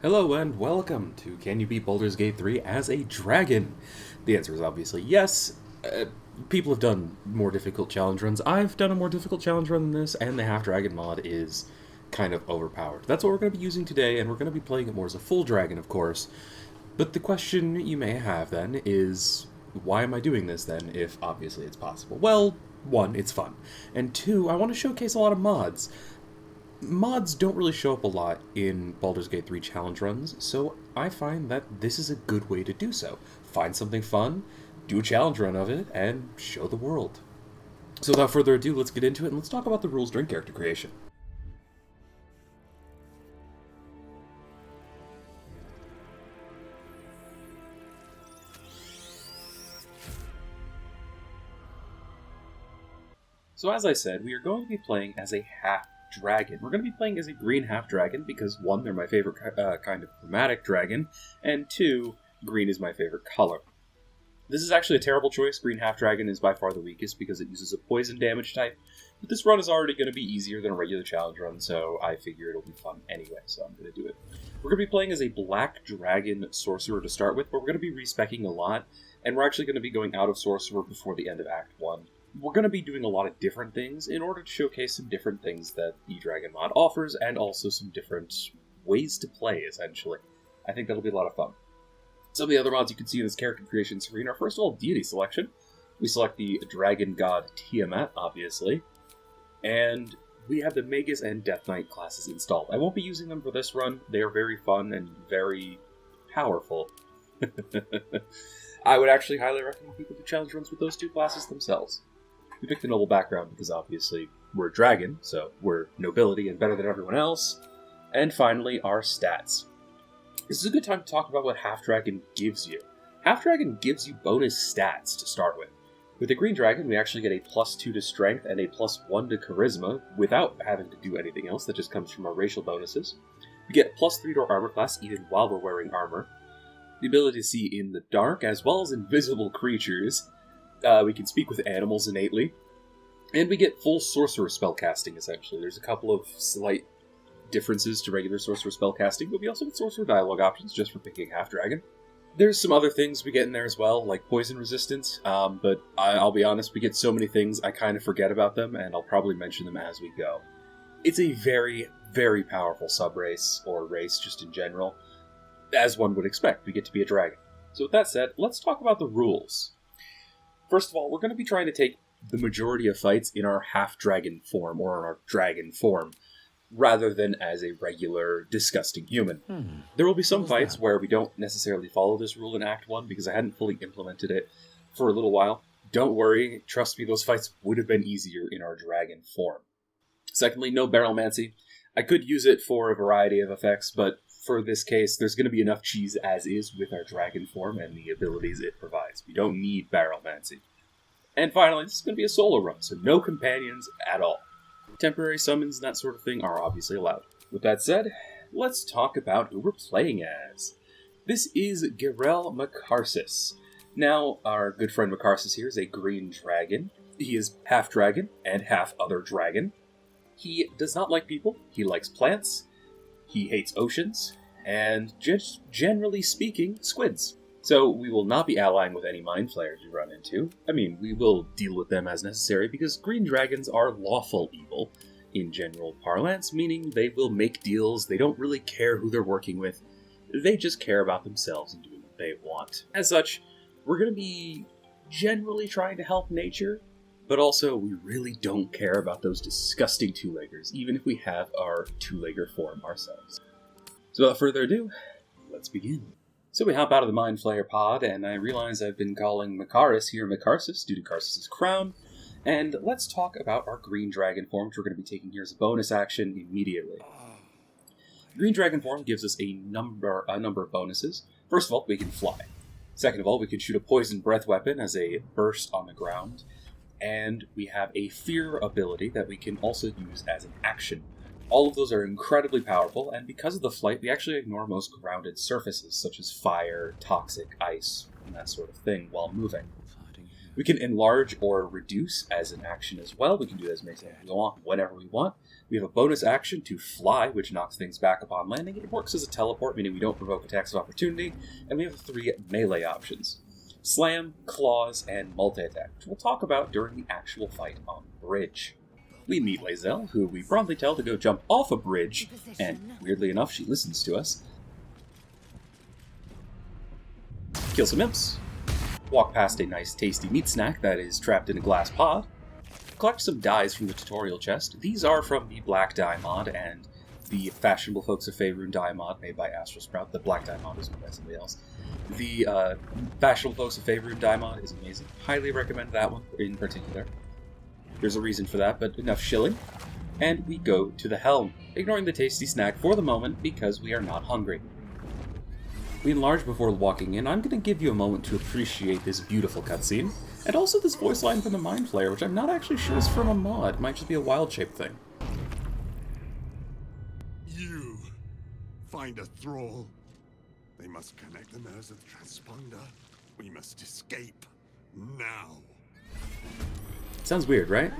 Hello and welcome to Can You Beat Baldur's Gate 3 as a Dragon? The answer is obviously yes. People have done more difficult challenge runs. I've done a more difficult challenge run than this, and the Half-Dragon mod is kind of overpowered. That's what we're going to be using today, and we're going to be playing it more as a full dragon, of course. But the question you may have then is, why am I doing this then, if obviously it's possible? Well, one, it's fun. And two, I want to showcase a lot of mods. Mods don't really show up a lot in Baldur's Gate 3 challenge runs, so I find that this is a good way to do so. Find something fun, do a challenge run of it, and show the world. So without further ado, let's get into it and let's talk about the rules during character creation. So as I said, we are going to be playing as a half-dragon. We're going to be playing as a green half-dragon because, one, they're my favorite kind of chromatic dragon, and two, green is my favorite color. This is actually a terrible choice. Green half-dragon is by far the weakest because it uses a poison damage type, but this run is already going to be easier than a regular challenge run, so I figure it'll be fun anyway, so I'm going to do it. We're going to be playing as a black dragon sorcerer to start with, but we're going to be respecking a lot, and we're actually going to be going out of sorcerer before the end of Act 1. We're going to be doing a lot of different things in order to showcase some different things that the Dragon mod offers, and also some different ways to play, essentially. I think that'll be a lot of fun. Some of the other mods you can see in this character creation screen are, first of all, deity selection. We select the Dragon God Tiamat, obviously. And we have the Magus and Death Knight classes installed. I won't be using them for this run. They are very fun and very powerful. I would actually highly recommend people do challenge runs with those two classes themselves. We picked the noble background because obviously we're a dragon, so we're nobility and better than everyone else. And finally, our stats. This is a good time to talk about what Half-Dragon gives you. Half-Dragon gives you bonus stats to start with. With the Green Dragon, we actually get a +2 to Strength and a +1 to Charisma without having to do anything else. That just comes from our racial bonuses. We get +3 to our armor class even while we're wearing armor. The ability to see in the dark, as well as invisible creatures. We can speak with animals innately. And we get full sorcerer spellcasting, essentially. There's a couple of slight differences to regular sorcerer spellcasting, but we also get sorcerer dialogue options just for picking Half-Dragon. There's some other things we get in there as well, like poison resistance, but I'll be honest, we get so many things I kind of forget about them, and I'll probably mention them as we go. It's a very, very powerful sub-race, or race just in general. As one would expect, we get to be a dragon. So with that said, let's talk about the rules. First of all, we're going to be trying to take the majority of fights in our half-dragon form, or in our dragon form, rather than as a regular, disgusting human. There will be some fights where we don't necessarily follow this rule in Act 1, because I hadn't fully implemented it for a little while. Don't worry, trust me, those fights would have been easier in our dragon form. Secondly, no barrelmancy. I could use it for a variety of effects, but for this case, there's going to be enough cheese as is with our dragon form and the abilities it provides. We don't need barrelmancy. And finally, this is going to be a solo run, so no companions at all. Temporary summons and that sort of thing are obviously allowed. With that said, let's talk about who we're playing as. This is Gerel Makarsis. Now, our good friend Makarsis here is a green dragon. He is half dragon and half other dragon. He does not like people, he likes plants, he hates oceans, and just generally speaking, squids. So we will not be allying with any mind flayers we run into. I mean, we will deal with them as necessary because green dragons are lawful evil in general parlance, meaning they will make deals, they don't really care who they're working with, they just care about themselves and doing what they want. As such, we're going to be generally trying to help nature, but also we really don't care about those disgusting two-leggers, even if we have our two-legger form ourselves. So without further ado, let's begin. So we hop out of the Mind Flayer pod, and I realize I've been calling Makaris here Makarsis due to Karsis' crown, and let's talk about our Green Dragon form, which we're going to be taking here as a bonus action immediately. Green Dragon form gives us a number of bonuses. First of all, we can fly. Second of all, we can shoot a poison breath weapon as a burst on the ground, and we have a fear ability that we can also use as an action. All of those are incredibly powerful, and because of the flight, we actually ignore most grounded surfaces, such as fire, toxic, ice, and that sort of thing, while moving. We can enlarge or reduce as an action as well. We can do as many times as we want, whenever we want. We have a bonus action to fly, which knocks things back upon landing. It works as a teleport, meaning we don't provoke attacks of opportunity. And we have 3 melee options: Slam, Claws, and Multi-Attack, which we'll talk about during the actual fight on the bridge. We meet Lae'zel, who we promptly tell to go jump off a bridge, and weirdly enough, she listens to us. Kill some imps. Walk past a nice tasty meat snack that is trapped in a glass pod. Collect some dyes from the tutorial chest. These are from the Black Dye mod and the Fashionable Folks of Faerun dye mod made by Astral Sprout. The Black Dye mod is made by somebody else. The Fashionable Folks of Faerun dye mod is amazing. Highly recommend that one in particular. There's a reason for that, but enough shilling. And we go to the helm, ignoring the tasty snack for the moment because we are not hungry. We enlarge before walking in. I'm going to give you a moment to appreciate this beautiful cutscene, and also this voice line from the Mind Flayer, which I'm not actually sure is from a mod. It might just be a wild shape thing. You find a thrall. They must connect the nerves of the transponder. We must escape now. Sounds weird, right?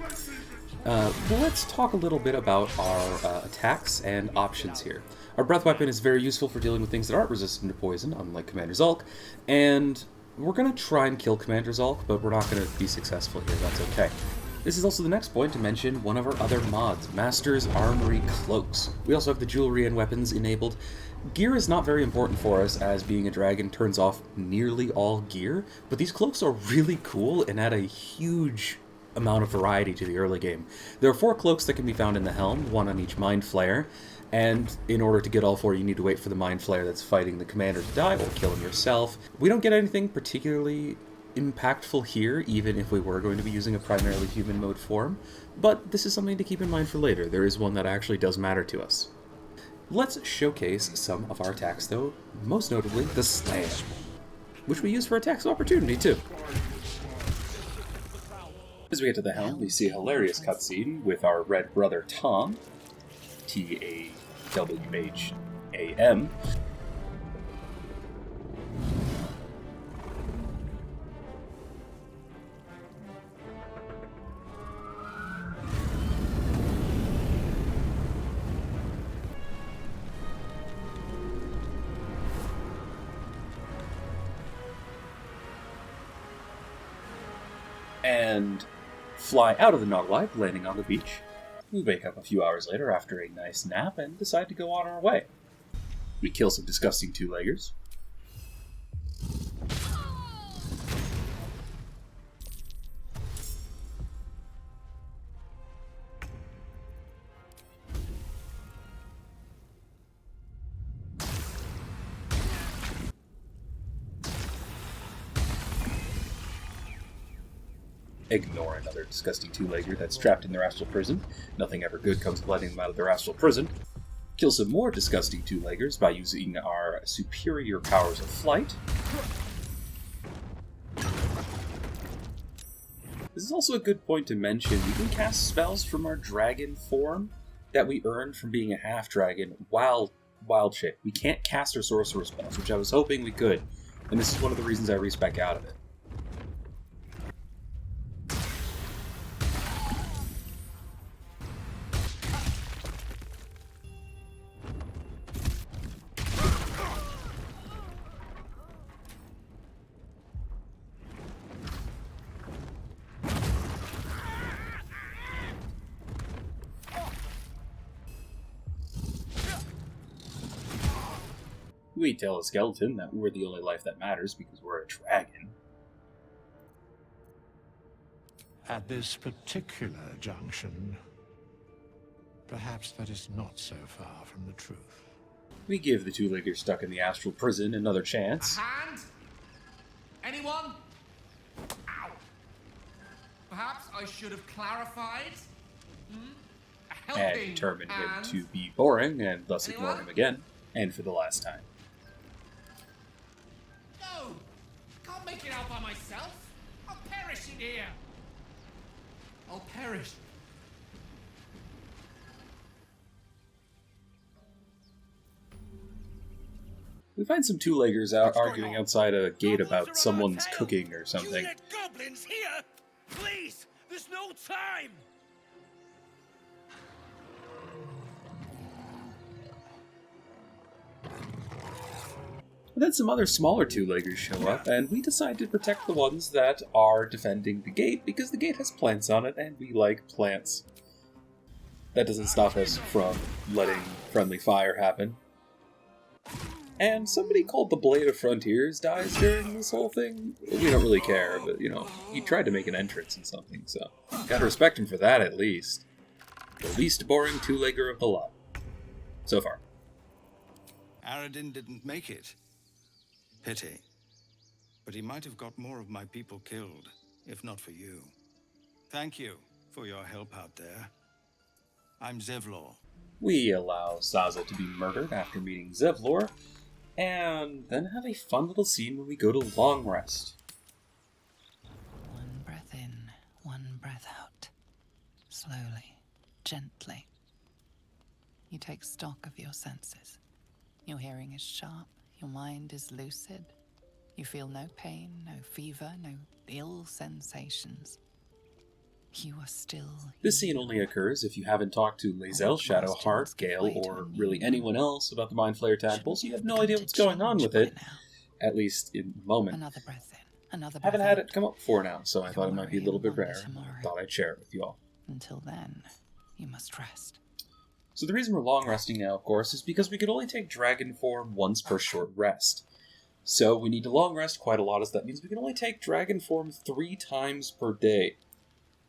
Well, let's talk a little bit about our attacks and options here. Our breath weapon is very useful for dealing with things that aren't resistant to poison, unlike Commander Zulk, and we're going to try and kill Commander Zulk, but we're not going to be successful here, that's okay. This is also the next point to mention one of our other mods, Master's Armory Cloaks. We also have the jewelry and weapons enabled. Gear is not very important for us, as being a dragon turns off nearly all gear, but these cloaks are really cool and add a huge amount of variety to the early game. There are 4 cloaks that can be found in the helm, 1 on each Mind Flayer, and in order to get all 4 you need to wait for the Mind Flayer that's fighting the commander to die, or kill him yourself. We don't get anything particularly impactful here, even if we were going to be using a primarily human mode form, but this is something to keep in mind for later. There is one that actually does matter to us. Let's showcase some of our attacks though, most notably the Slam, which we use for attacks of opportunity too. As we get to the helm, we see a hilarious cutscene with our red brother Tom, T-A-W-H-A-M. And fly out of the Nautiline, landing on the beach. We wake up a few hours later after a nice nap and decide to go on our way. We kill some disgusting two-leggers. Ignore another disgusting two-legger that's trapped in their astral prison. Nothing ever good comes of letting them out of their astral prison. Kill some more disgusting two-leggers by using our superior powers of flight. This is also a good point to mention. We can cast spells from our dragon form that we earned from being a half-dragon while wild shape. We can't cast our sorcerer spells, which I was hoping we could, and this is one of the reasons I respec out of it. We tell a skeleton that we're the only life that matters because we're a dragon. At this particular junction, perhaps that is not so far from the truth. We give the two-legger stuck in the astral prison another chance. A hand? Anyone? Ow! Perhaps I should have clarified? A helping And determine him hand? to be boring, and thus ignore Anyone? him again, and for the last time. No! Can't make it out by myself! I'll perish in here! I'll perish. We find some two-leggers out arguing outside a gate about someone's cooking or something. paladins here! Please! There's no time! But then some other smaller two-leggers show up, and we decide to protect the ones that are defending the gate, because the gate has plants on it, and we like plants. That doesn't stop us from letting friendly fire happen. And somebody called the Blade of Frontiers dies during this whole thing. We don't really care, but, you know, he tried to make an entrance in something, so gotta respect him for that at least. The least boring two-legger of the lot. So far. Aradin didn't make it. Pity. But he might have got more of my people killed, if not for you. Thank you for your help out there. I'm Zevlor. We allow Zaza to be murdered after meeting Zevlor, and then have a fun little scene where we go to long rest. One breath in, one breath out. Slowly, gently. You take stock of your senses. Your hearing is sharp, your mind is lucid. You feel no pain, no fever, no ill sensations. You are still... This scene only occurs if you haven't talked to Lae'zel, Shadowheart, Gale, or really anyone else about the Mind Flayer tadpole, so you have no idea what's going on with it, at least in the moment. Another breath in, another breath Haven't had out. it come up before now, so I thought it might be a little bit rare. Thought I'd share it with you all. Until then, you must rest. So the reason we're long resting now, of course, is because we can only take dragon form once per short rest. So we need to long rest quite a lot, as that means we can only take dragon form 3 times per day.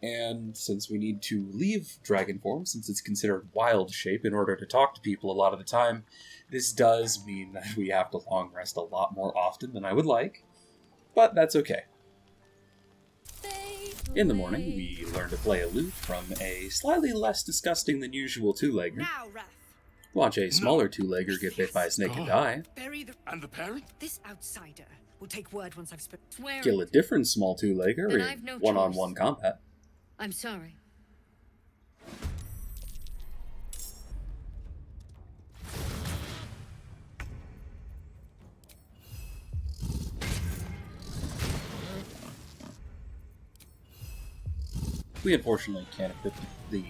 And since we need to leave dragon form, since it's considered wild shape in order to talk to people a lot of the time, this does mean that we have to long rest a lot more often than I would like, but that's okay. In the morning, we learn to play a lute from a slightly less disgusting than usual two-legger. Now, Wrath. Watch a smaller two-legger get bit by a snake and die. Bury the... And the parent? This outsider will take word once I've spoken. Swear Kill a it. different small two-legger Then in I've no one-on-one choice. combat. I'm sorry. We unfortunately can't equip the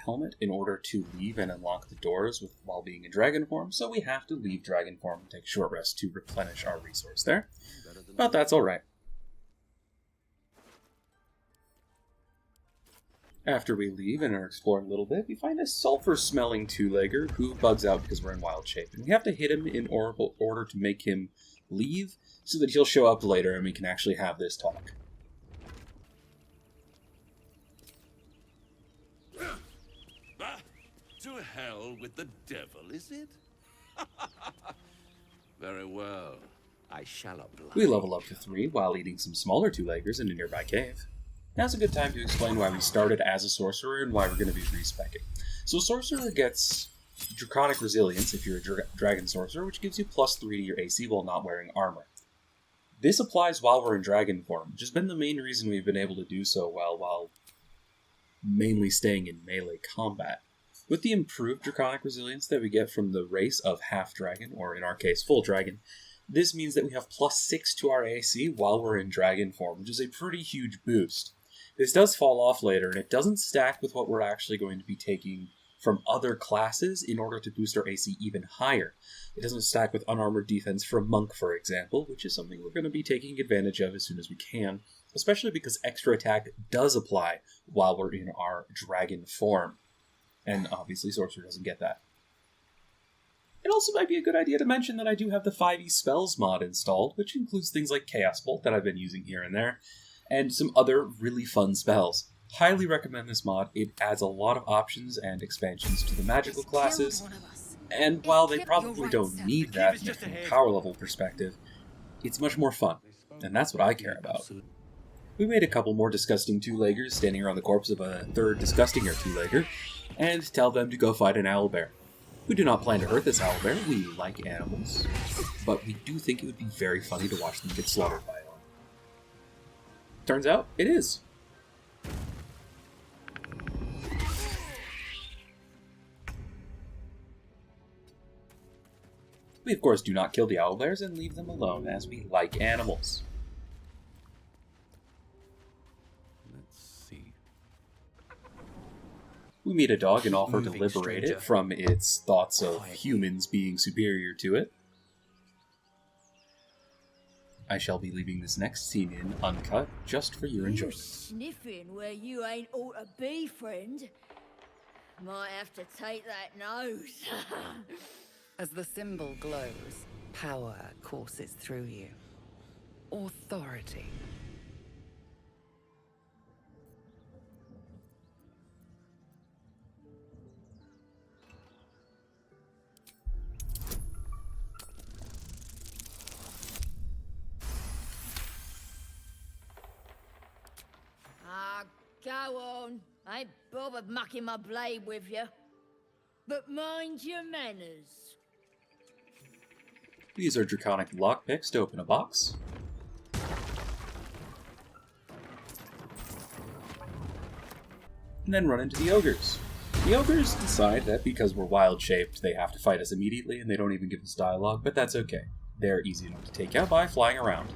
helmet in order to leave and unlock the doors while being in dragon form, so we have to leave dragon form and take a short rest to replenish our resource there. But that's alright. After we leave and are exploring a little bit, we find a sulfur-smelling two-legger who bugs out because we're in wild shape, and we have to hit him in order to make him leave, so that he'll show up later and we can actually have this talk. To hell with the devil, is it? Very well. I shall oblige. We level up to 3 while eating some smaller two-leggers in a nearby cave. Now's a good time to explain why we started as a sorcerer and why we're going to be respecing. So a sorcerer gets Draconic Resilience if you're a dragon sorcerer, which gives you +3 to your AC while not wearing armor. This applies while we're in dragon form, which has been the main reason we've been able to do so well while mainly staying in melee combat. With the improved Draconic Resilience that we get from the race of half-dragon, or in our case, full dragon, this means that we have +6 to our AC while we're in dragon form, which is a pretty huge boost. This does fall off later, and it doesn't stack with what we're actually going to be taking from other classes in order to boost our AC even higher. It doesn't stack with unarmored defense from Monk, for example, which is something we're going to be taking advantage of as soon as we can, especially because extra attack does apply while we're in our dragon form. And obviously Sorcerer doesn't get that. It also might be a good idea to mention that I do have the 5e Spells mod installed, which includes things like Chaos Bolt that I've been using here and there, and some other really fun spells. Highly recommend this mod. It adds a lot of options and expansions to the magical classes, and while they probably don't need that from a power level perspective, it's much more fun, and that's what I care about. We made a couple more disgusting two-leggers standing around the corpse of a third disgustinger two-legger, and tell them to go fight an owlbear. We do not plan to hurt this owlbear, we like animals, but we do think it would be very funny to watch them get slaughtered by one. Turns out, it is. We of course do not kill the owlbears and leave them alone, as we like animals. We meet a dog and offer to Moving liberate stranger. it from its thoughts of humans being superior to it. I shall be leaving this next scene in uncut, just for your You enjoyment. sniffing where you ain't ought to be, friend. Might have to take that nose. As the symbol glows, power courses through you. Authority. Ah, go on. I ain't bothered mucking my blade with you. But mind your manners. These are draconic lockpicks to open a box. And then run into the ogres. The ogres decide that because we're wild-shaped, they have to fight us immediately, and they don't even give us dialogue, but that's okay. They're easy enough to take out by flying around.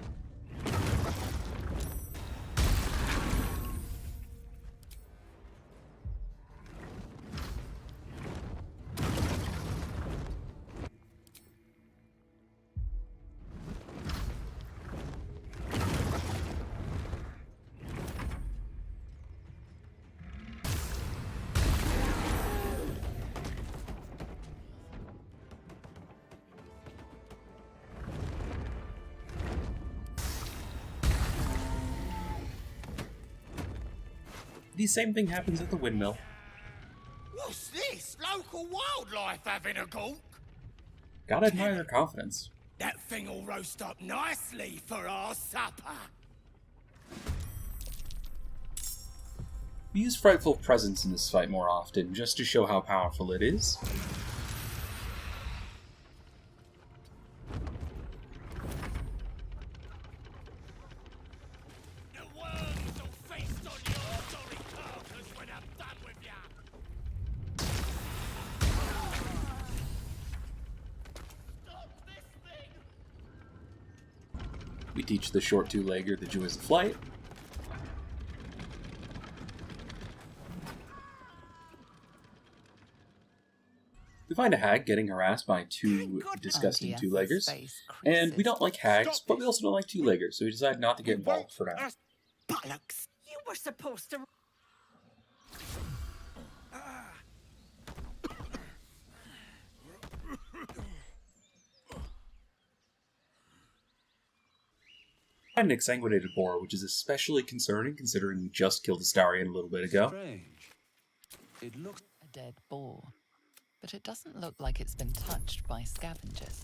The same thing happens at the windmill. What's this? Local wildlife having a gawk? Gotta admire their confidence. That thing will roast up nicely for our supper. We use Frightful Presence in this fight more often, just to show how powerful it is. The worms will feast on your sorry carcass when I'm done with ya. Stop this thing! We teach the short two-legger the joys of flight. We find a hag getting harassed by two disgusting two-leggers. And we don't like hags, but we also don't like two-leggers, so we decide not to get involved for now. Bollocks! You were supposed to... Find an exsanguinated boar, which is especially concerning considering we just killed a Starian a little bit ago. Strange. It looks... A dead boar. But it doesn't look like it's been touched by scavengers.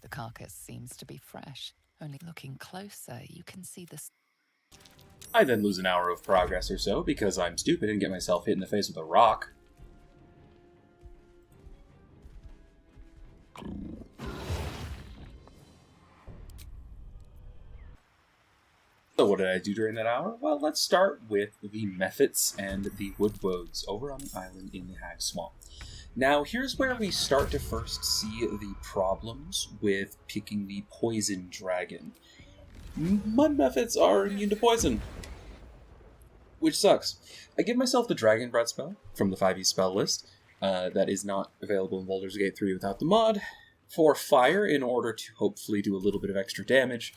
The carcass seems to be fresh. Only looking closer, you can see the... I then lose an hour of progress or so because I'm stupid and get myself hit in the face with a rock. So what did I do during that hour? Well, let's start with the Mephits and the Woodwoads over on the island in the Hag Swamp. Now, here's where we start to first see the problems with picking the Poison Dragon. Mud Mephits are immune to poison, which sucks. I give myself the Dragon Breath spell from the 5e spell list that is not available in Baldur's Gate 3 without the mod, for fire in order to hopefully do a little bit of extra damage,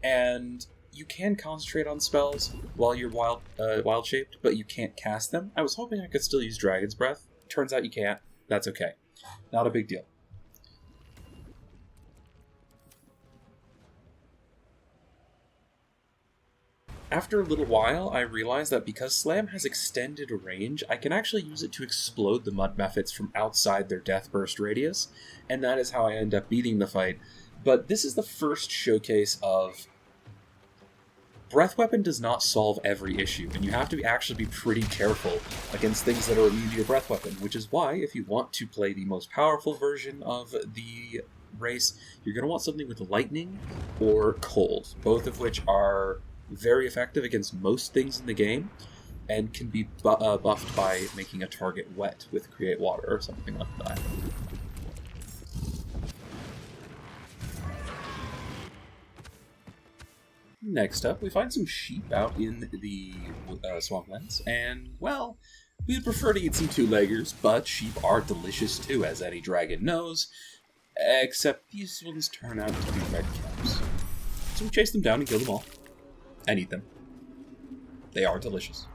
and you can concentrate on spells while you're wild-shaped, but you can't cast them. I was hoping I could still use Dragon's Breath. Turns out you can't. That's okay. Not a big deal. After a little while, I realized that because Slam has extended range, I can actually use it to explode the Mud Mephits from outside their Death Burst radius, and that is how I end up beating the fight. But this is the first showcase of Breath Weapon does not solve every issue, and you have to actually be pretty careful against things that are immune to your Breath Weapon, which is why, if you want to play the most powerful version of the race, you're going to want something with Lightning or Cold, both of which are very effective against most things in the game, and can be buffed by making a target wet with Create Water or something like that. Next up, we find some sheep out in the swamplands, and, well, we'd prefer to eat some two-leggers, but sheep are delicious too, as any dragon knows, except these ones turn out to be red caps. So we chase them down and kill them all, and eat them. They are delicious.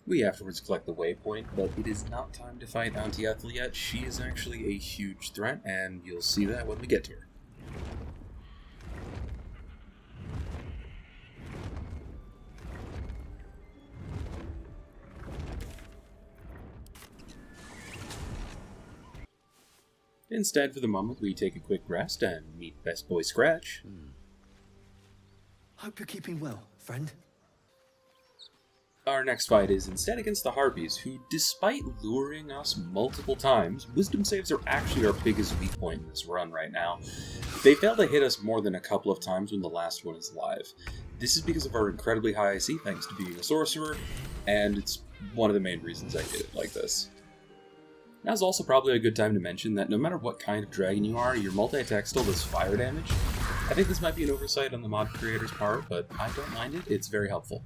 We afterwards collect the waypoint, but it is not time to fight Auntie Ethel yet. She is actually a huge threat, and you'll see that when we get to her. Instead, for the moment, we take a quick rest and meet Best Boy Scratch. Hope you're keeping well, friend. Our next fight is instead against the Harpies, who, despite luring us multiple times, wisdom saves are actually our biggest weak point in this run right now. They fail to hit us more than a couple of times when the last one is live. This is because of our incredibly high IC thanks to being a sorcerer, and it's one of the main reasons I did it like this. Now's also probably a good time to mention that no matter what kind of dragon you are, your multi-attack still does fire damage. I think this might be an oversight on the mod creator's part, but I don't mind it, it's very helpful.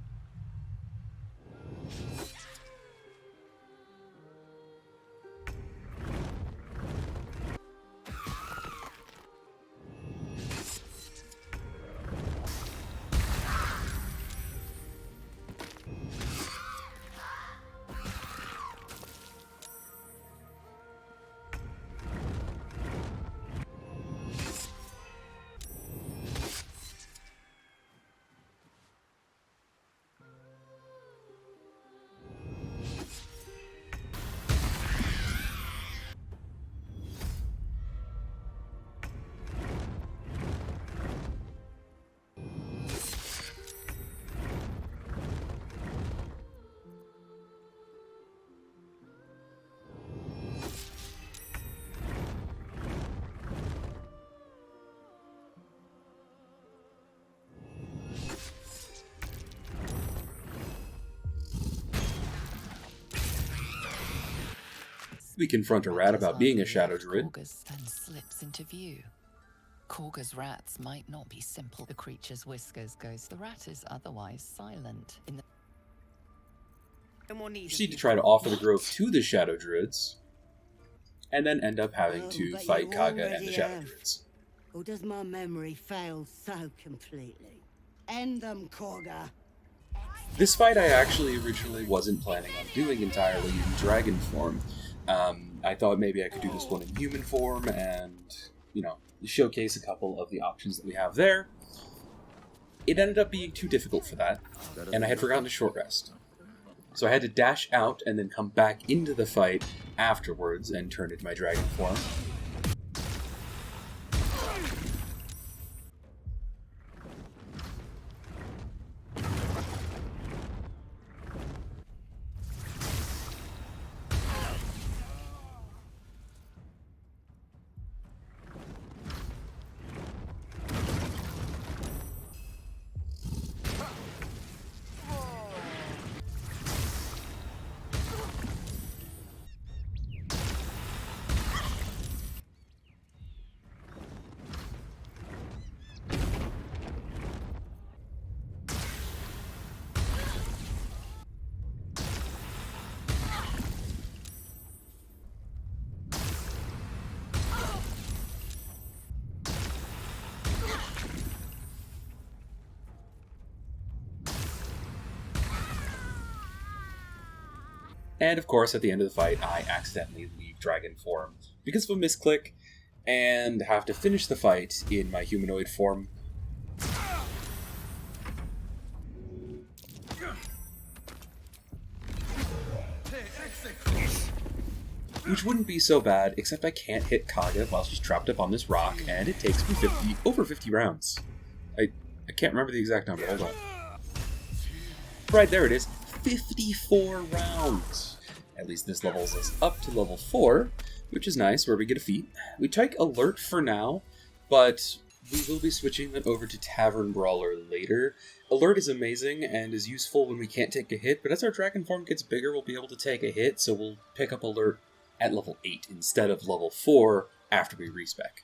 We confront a rat about being a shadow druid. Korga's then slips into view. Korga's rats might not be simple. The creature's whiskers goes. The rat is otherwise silent. In the Proceed to try to offer the grove to the shadow druids, and then end up having to fight Kaga and the shadow druids. Or does my memory fail so completely? End them, Korga. This fight I actually originally wasn't planning on doing entirely in dragon form. I thought maybe I could do this one in human form and, you know, showcase a couple of the options that we have there. It ended up being too difficult for that, and I had forgotten to short rest. So I had to dash out and then come back into the fight afterwards and turn into my dragon form. And of course, at the end of the fight, I accidentally leave dragon form because of a misclick. and have to finish the fight in my humanoid form. Which wouldn't be so bad, except I can't hit Kaga while she's trapped up on this rock, and it takes me over 50 rounds. I can't remember the exact number, hold on. Right, there it is, 54 rounds! At least this levels us up to level 4, which is nice, where we get a feat. We take Alert for now, but we will be switching that over to Tavern Brawler later. Alert is amazing and is useful when we can't take a hit, but as our dragon form gets bigger, we'll be able to take a hit, so we'll pick up Alert at level 8 instead of level 4 after we respec.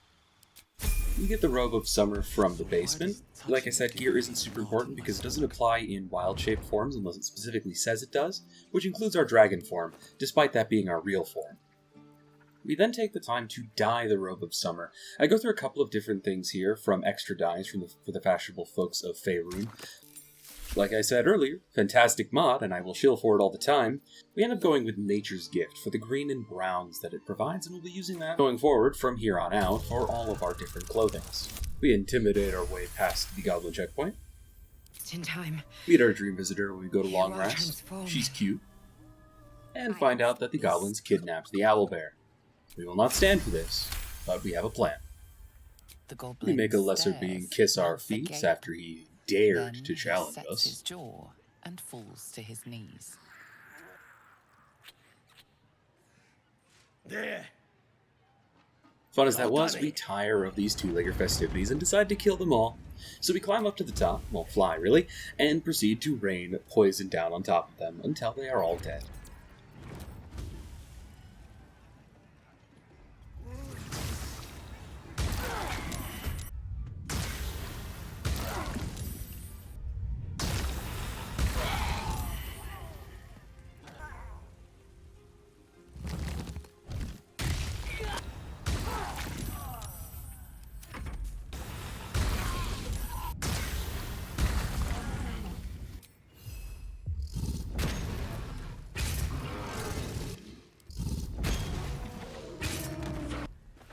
We get the Robe of Summer from the basement. Like I said, gear isn't super important because it doesn't apply in wild-shaped forms unless it specifically says it does, which includes our dragon form, despite that being our real form. We then take the time to dye the Robe of Summer. I go through a couple of different things here, from extra dyes for the fashionable folks of Faerun. Like I said earlier, fantastic mod, and I will shill for it all the time. We end up going with Nature's Gift for the green and browns that it provides, and we'll be using that going forward from here on out for all of our different clothings. We intimidate our way past the Goblin checkpoint. It's in time. Meet our dream visitor when we go to Long Rest. She's cute. And find out that the goblins kidnapped the owlbear. We will not stand for this, but we have a plan. We make a lesser being kiss our feet after he dared to challenge sets us. his jaw and falls to his knees. There. Fun as that was, we tire of these two-legger festivities and decide to kill them all. So we climb up to the top, well, fly really, and proceed to rain poison down on top of them until they are all dead.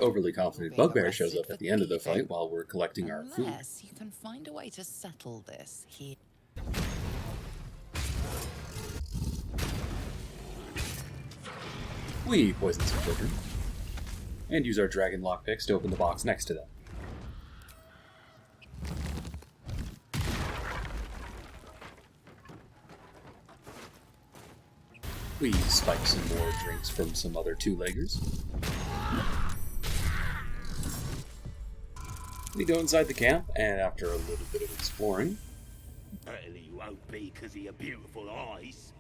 Overly confident Bugbear shows up at the end of the fight while we're collecting our food. Unless you can find a way to settle this here. We poison some children, and use our dragon lockpicks to open the box next to them. We spike some more drinks from some other two-leggers. We go inside the camp, and after a little bit of exploring... Certainly you won't be because of your beautiful eyes.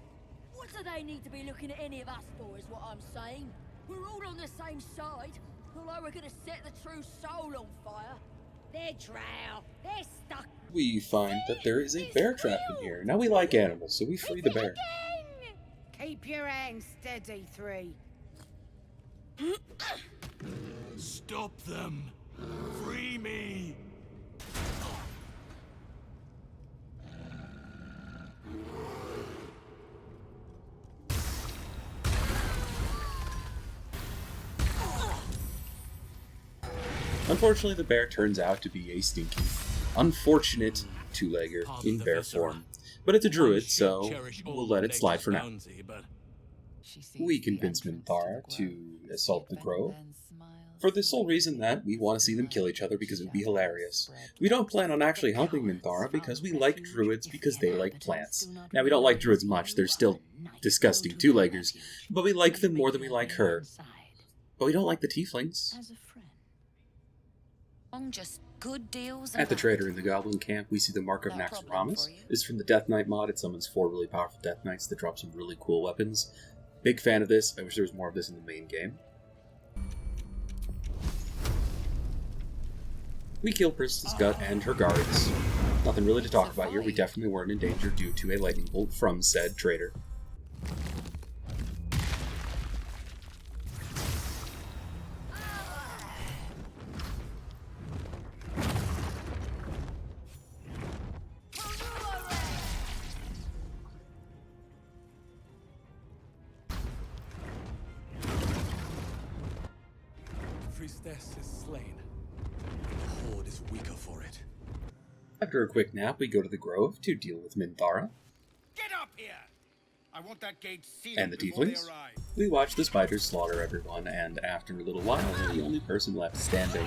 What do they need to be looking at any of us for, is what I'm saying? We're all on the same side. Although we're gonna set the true soul on fire. They're drow. They're stuck. We find that there is a bear trap in here. Now we like animals, so we free the bear. Keep your hands steady, 3. Stop them. Free me. Unfortunately, the bear turns out to be a stinky, unfortunate two-legger in bear form. But it's a druid, so we'll let it slide for now. We convince Minthara to assault the grove, for the sole reason that we want to see them kill each other because it would be hilarious. We don't plan on actually helping Minthara because we like druids because they like plants. Now, we don't like druids much, they're still disgusting two-leggers, but we like them more than we like her. But we don't like the tieflings. Just good deals. At the trader in the goblin camp, we see the Mark of Naxxramas. This is from the Death Knight mod. It summons 4 really powerful Death Knights that drop some really cool weapons. Big fan of this. I wish there was more of this in the main game. We kill Princess Gut and her guards. Nothing really to talk about here. We definitely weren't in danger due to a lightning bolt from said trader. priestess is slain. The Horde is weaker for it. After a quick nap, we go to the Grove to deal with Minthara Get up here! I want that gate sealed and the before they Tieflings. arrive. We watch the spiders slaughter everyone, and after a little while, we're the only person left standing.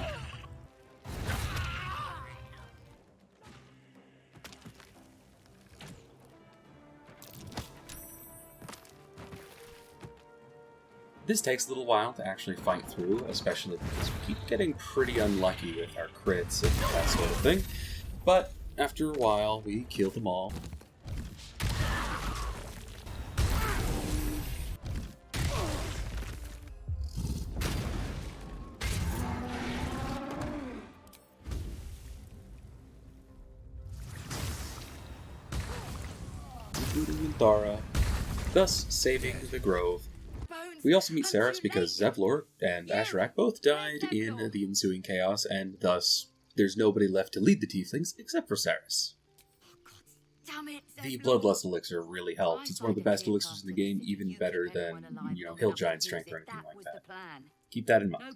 This takes a little while to actually fight through, especially because we keep getting pretty unlucky with our crits and that sort of thing. But after a while, we kill them all. Including Minthara, thus saving the Grove. We also meet Saris because Zevlor and Asherak both died in the ensuing chaos, and thus there's nobody left to lead the Tieflings except for Saris. The Bloodlust elixir really helps. It's one of the best elixirs in the game, even better than, Hill Giant Strength or anything like that. Keep that in mind.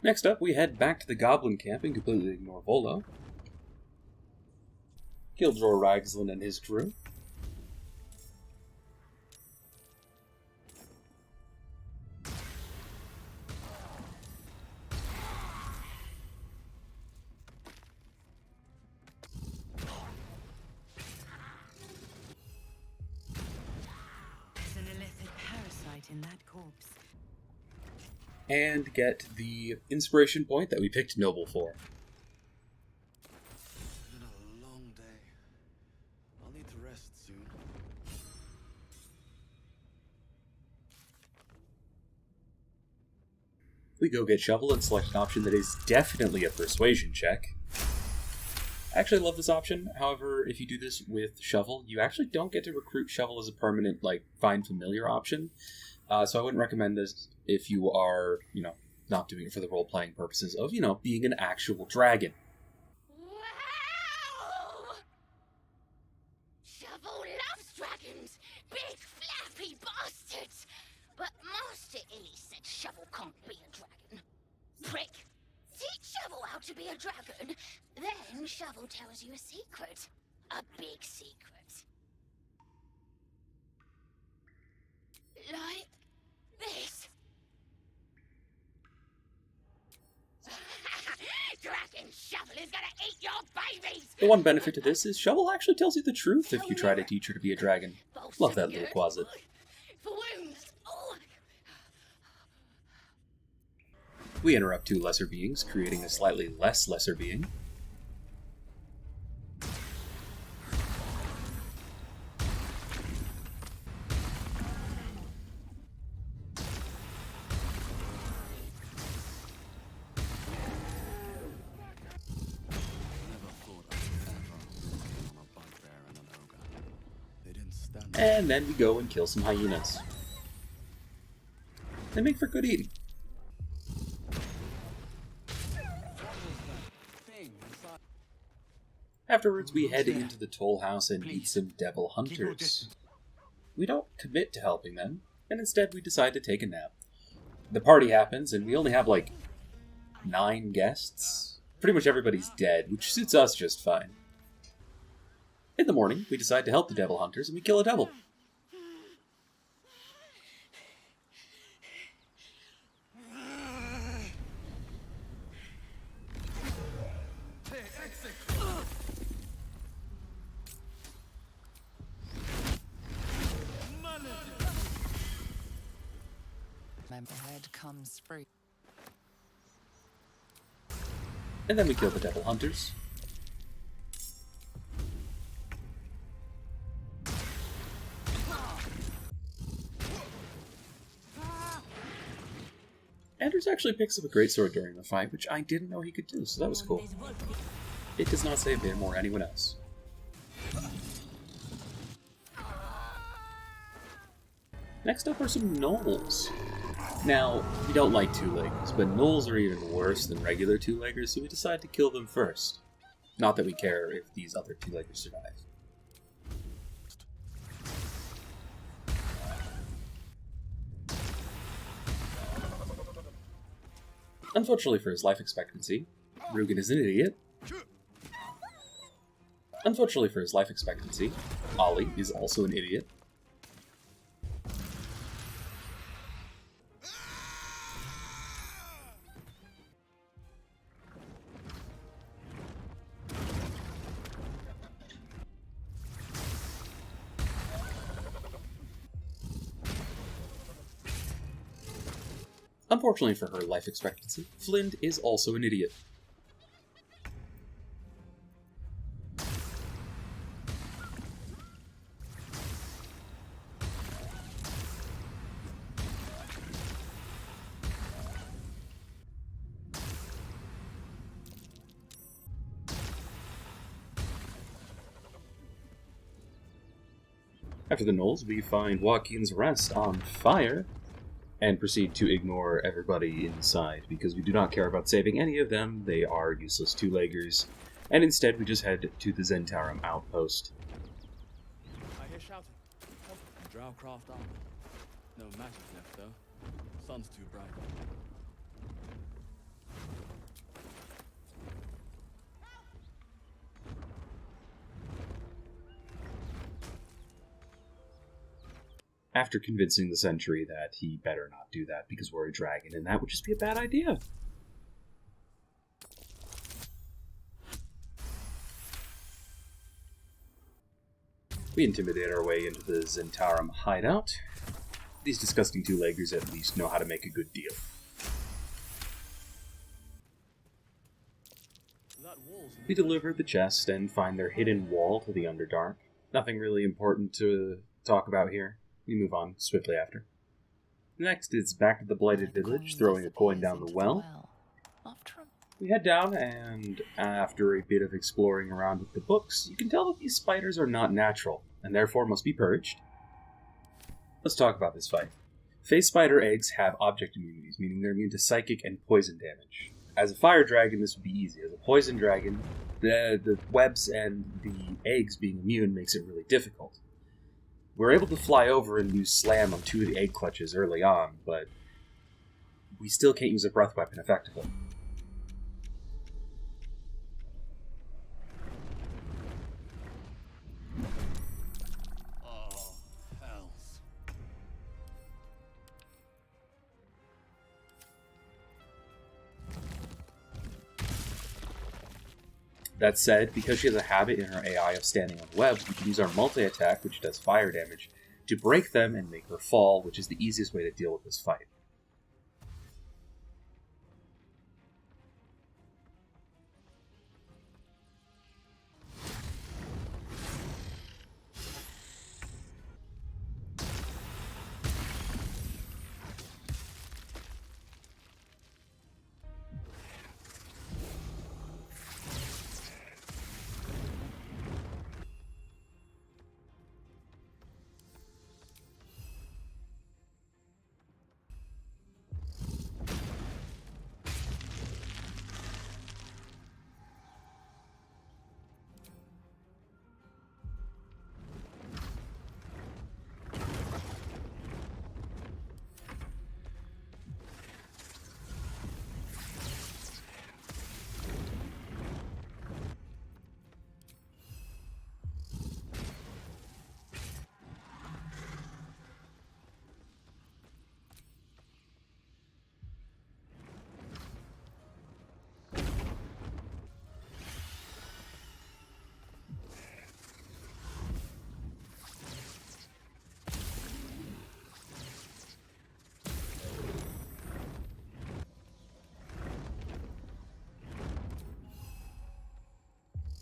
Next up, we head back to the Goblin camp and completely ignore Volo. Killdraw Ragzlin and his crew. In that corpse. And get the inspiration point that we picked Noble for. It's been a long day. I'll need to rest soon. We go get Shovel and select an option that is definitely a persuasion check. I actually love this option. However, if you do this with Shovel, you actually don't get to recruit Shovel as a permanent, find familiar option. So I wouldn't recommend this if you are, not doing it for the role-playing purposes of, being an actual dragon. Wow! Shovel loves dragons, big flappy bastards. But Master Illy said Shovel can't be a dragon. Prick! Teach Shovel how to be a dragon, then Shovel tells you a secret. A big secret. Like this. Dragon Shovel is gonna eat your babies! The one benefit to this is Shovel actually tells you the truth if you try to teach her to be a dragon. Love that little closet. For wounds. Oh. We interrupt two lesser beings, creating a slightly less lesser being. And then we go and kill some hyenas. They make for good eating. Afterwards, we head into the toll house and meet some devil hunters. We don't commit to helping them, and instead we decide to take a nap. The party happens, and we only have 9 guests. Pretty much everybody's dead, which suits us just fine. In the morning, we decide to help the devil hunters, and we kill a devil. Memberhead comes free. And then we kill the devil hunters. Anders actually picks up a greatsword during the fight, which I didn't know he could do, so that was cool. It does not save him or anyone else. Next up are some gnolls. Now, we don't like two-leggers, but gnolls are even worse than regular two-leggers, so we decide to kill them first. Not that we care if these other two-leggers survive. Unfortunately for his life expectancy, Rugen is an idiot. Unfortunately for his life expectancy, Ollie is also an idiot. Unfortunately for her life expectancy, Flint is also an idiot. After the Knolls, we find Joaquin's Rest on fire, and proceed to ignore everybody inside, because we do not care about saving any of them. They are useless two-leggers, and instead we just head to the Zentarum outpost. I hear shouting. Drowcraft armor. No magic left though. Sun's too bright. After convincing the sentry that he better not do that because we're a dragon, and that would just be a bad idea. We intimidate our way into the Zentarum hideout. These disgusting two-leggers at least know how to make a good deal. We deliver the chest and find their hidden wall to the Underdark. Nothing really important to talk about here. We move on swiftly after. Next, it's back to the Blighted Village, throwing a coin down the well. We head down, and after a bit of exploring around with the books, you can tell that these spiders are not natural, and therefore must be purged. Let's talk about this fight. Phase spider eggs have object immunities, meaning they're immune to psychic and poison damage. As a fire dragon, this would be easy. As a poison dragon, the webs and the eggs being immune makes it really difficult. We're able to fly over and use Slam on 2 of the egg clutches early on, but we still can't use a breath weapon effectively. Oh, hells. That said, because she has a habit in her AI of standing on webs, we can use our multi-attack, which does fire damage, to break them and make her fall, which is the easiest way to deal with this fight.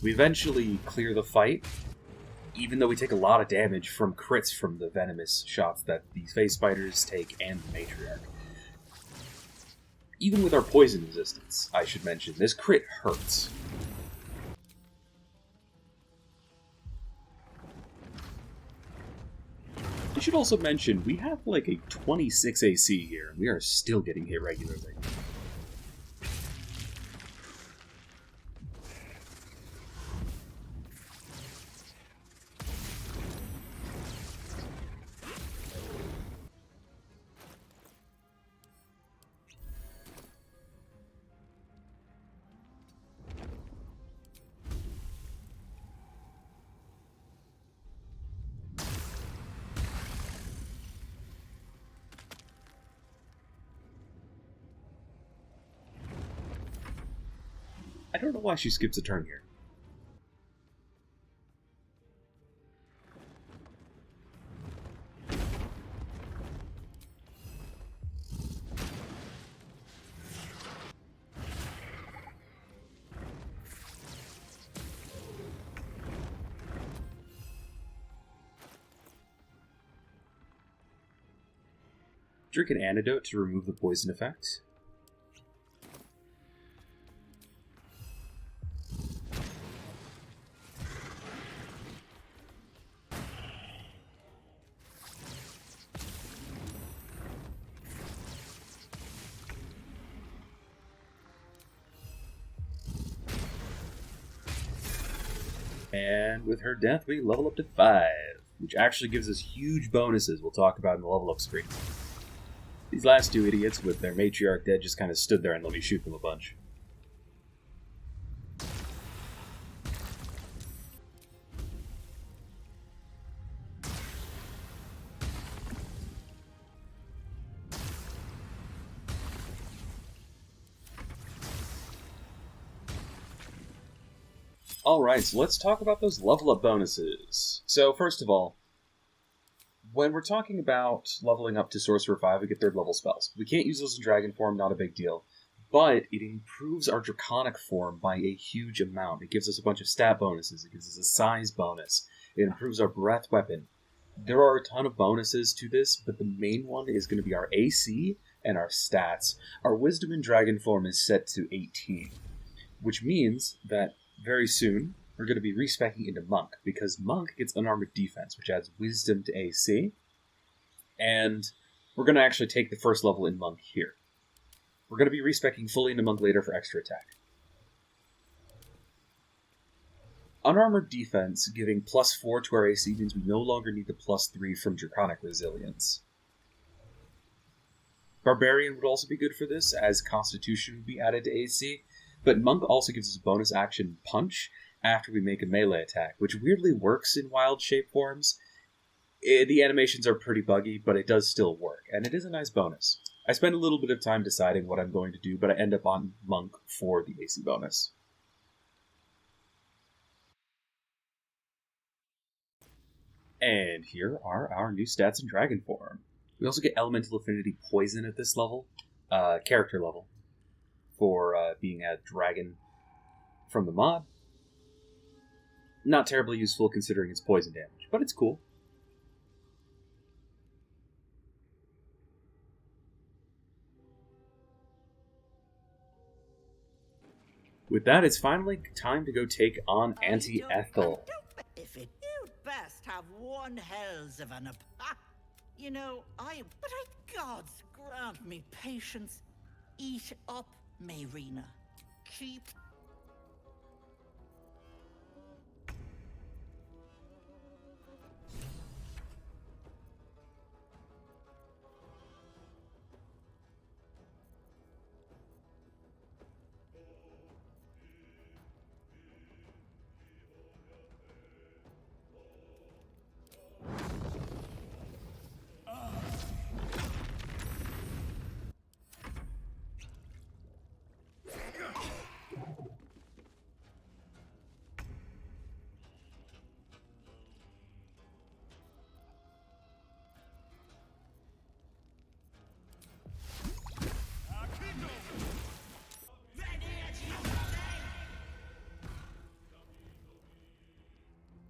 We eventually clear the fight, even though we take a lot of damage from crits from the venomous shots that these phase spiders take and the matriarch. Even with our poison resistance, I should mention, this crit hurts. I should also mention, we have like a 26 AC here, and we are still getting hit regularly. don't know why she skips a turn here. Drink an antidote to remove the poison effect. And with her death, we level up to 5, which actually gives us huge bonuses we'll talk about in the level up screen. These last two idiots with their matriarch dead just kind of stood there and let me shoot them a bunch. Alright, so let's talk about those level up bonuses. So first of all, when we're talking about leveling up to Sorcerer 5, we get 3rd level spells. We can't use those in Dragon form, not a big deal. But it improves our Draconic form by a huge amount. It gives us a bunch of stat bonuses, it gives us a size bonus, it improves our breath weapon. There are a ton of bonuses to this, but the main one is going to be our AC and our stats. Our Wisdom in Dragon form is set to 18, which means that very soon we're going to be respeccing into Monk, because Monk gets Unarmored Defense, which adds Wisdom to AC, and we're going to actually take the first level in Monk here. We're going to be respeccing fully into Monk later for extra attack. Unarmored Defense, giving +4 to our AC, means we no longer need the +3 from Draconic Resilience. Barbarian would also be good for this, as Constitution would be added to AC, but Monk also gives us a bonus action Punch after we make a melee attack, which weirdly works in wild shape forms. The animations are pretty buggy, but it does still work, and it is a nice bonus. I spend a little bit of time deciding what I'm going to do, but I end up on Monk for the AC bonus. And here are our new stats in Dragon form. We also get Elemental Affinity Poison at this level, character level, for being a dragon from the mod. Not terribly useful considering its poison damage, but it's cool. With that, it's finally time to go take on Auntie Ethel. If it, you'd best have one hells of an You know, but gods grant me patience. Eat up, Mayrina. Keep.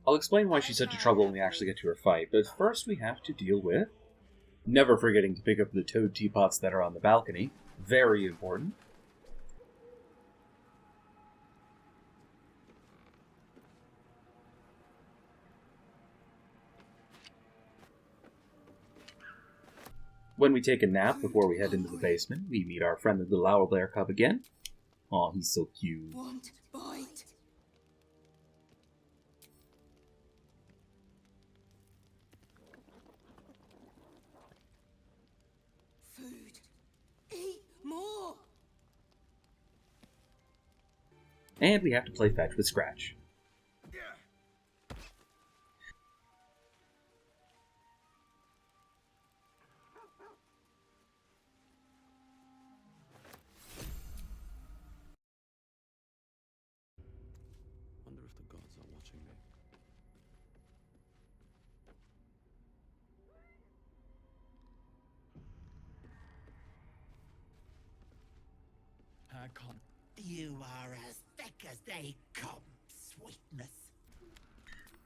I'll explain why she's such a trouble when we actually get to her fight, but first we have to deal with never forgetting to pick up the toad teapots that are on the balcony. Very important. When we take a nap before we head into the basement, we meet our friendly little owlbear cub again. Aw, he's so cute. Want bite? Food. Eat more. And we have to play fetch with Scratch. watching me. I can't. You are as thick as they come, sweetness.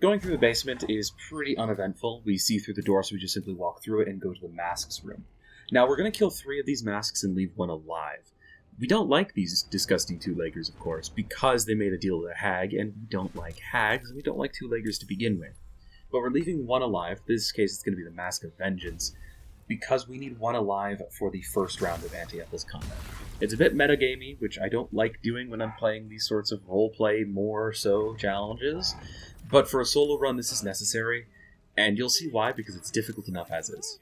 Going through the basement is pretty uneventful. We see through the door, so we just simply walk through it and go to the masks room. Now, we're going to kill 3 of these masks and leave 1 alive. We don't like these disgusting 2-leggers, of course, because they made a deal with a hag, and we don't like hags, and we don't like 2-leggers to begin with. But we're leaving 1 alive. In this case, it's going to be the Mask of Vengeance, because we need 1 alive for the first round of Anti-Ethel's combat. It's a bit metagamey, which I don't like doing when I'm playing these sorts of roleplay more so challenges, but for a solo run this is necessary, and you'll see why, because it's difficult enough as is.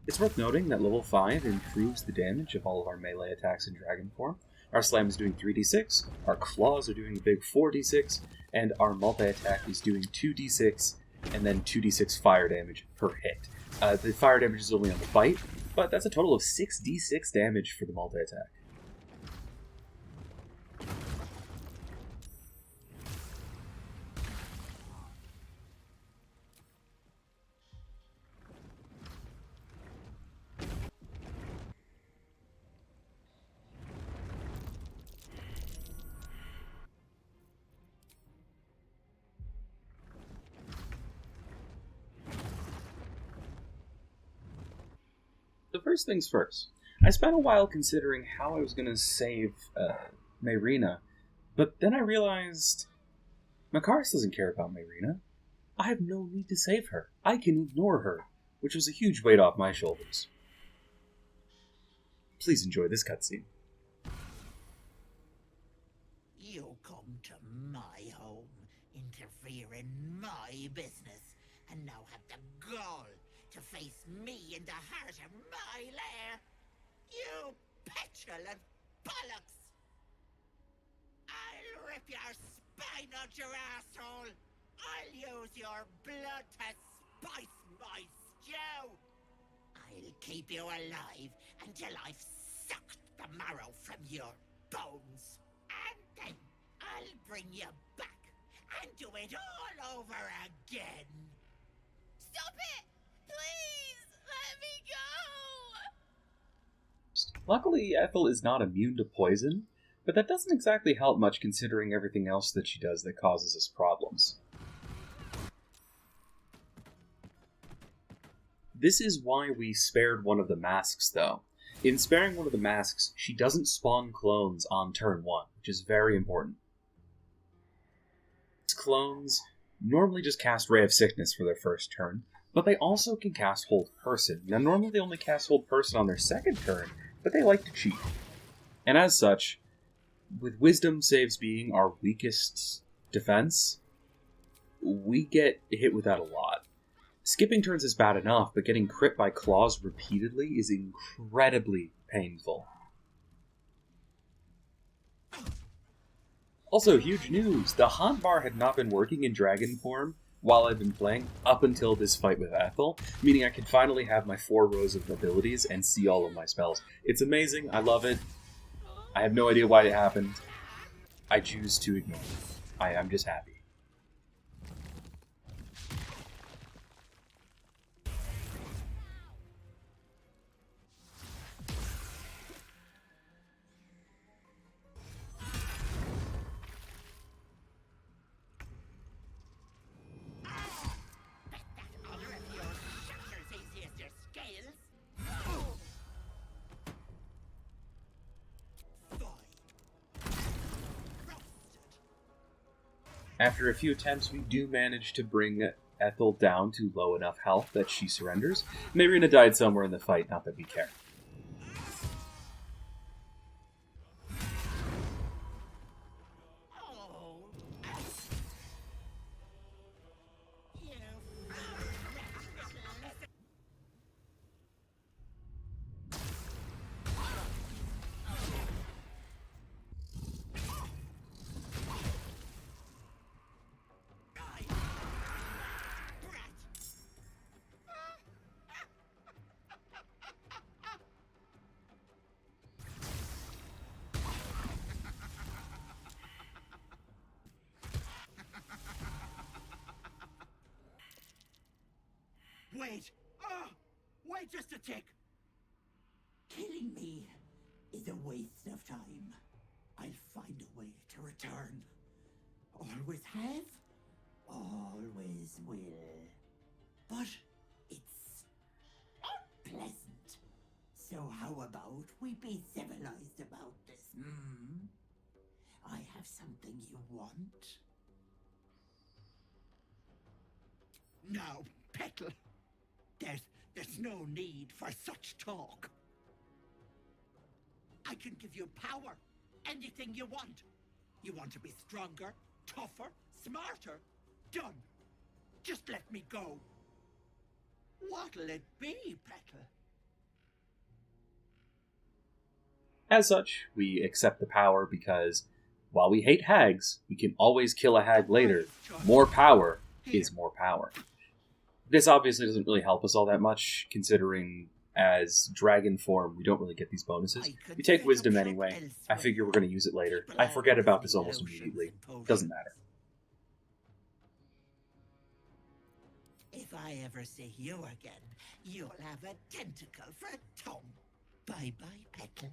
It's worth noting that level 5 improves the damage of all of our melee attacks in Dragon form. Our slam is doing 3d6, our claws are doing a big 4d6, and our multi-attack is doing 2d6 and then 2d6 fire damage per hit. The fire damage is only on the bite, but that's a total of 6d6 damage for the multi-attack. The first things first, I spent a while considering how I was going to save Mayrina, but then I realized Makaris doesn't care about Mayrina. I have no need to save her. I can ignore her, which was a huge weight off my shoulders. Please enjoy this cutscene. You come to my home, interfere in my business, and now have the gall to face me in the heart of my lair? You petulant bollocks! I'll rip your spine out your asshole! I'll use your blood to spice my stew! I'll keep you alive until I've sucked the marrow from your bones. And then I'll bring you back and do it all over again. Stop it! Please, let me go! Luckily, Ethel is not immune to poison, but that doesn't exactly help much considering everything else that she does that causes us problems. This is why we spared one of the masks, though. In sparing one of the masks, she doesn't spawn clones on turn 1, which is very important. Clones normally just cast Ray of Sickness for their first turn, but they also can cast Hold Person. Now, normally they only cast Hold Person on their second turn, but they like to cheat. And as such, with Wisdom saves being our weakest defense, we get hit with that a lot. Skipping turns is bad enough, but getting crit by claws repeatedly is incredibly painful. Also, huge news! The hotbar had not been working in Dragon form while I've been playing up until this fight with Ethel, meaning I can finally have my 4 rows of abilities and see all of my spells. It's amazing, I love it. I have no idea why it happened. I choose to ignore it. I'm just happy. After a few attempts, we do manage to bring Ethel down to low enough health that she surrenders. Mayrina died somewhere in the fight, not that we care. Oh, wait! Oh, wait just a tick! Killing me is a waste of time. I'll find a way to return. Always have, always will. But it's unpleasant. So how about we be civilized about this, hmm? I have something you want? Now, Petal, there's no need for such talk. I can give you power, anything you want. You want to be stronger, tougher, smarter? Done. Just let me go. What'll it be, Petal? As such, we accept the power because, while we hate hags, we can always kill a hag later. More power is more power. This obviously doesn't really help us all that much, considering as dragon form, we don't really get these bonuses. We take wisdom anyway. I figure we're going to use it later. I forget about this almost immediately. Doesn't matter. If I ever see you again, you'll have a tentacle for a tongue. Bye-bye, Petal.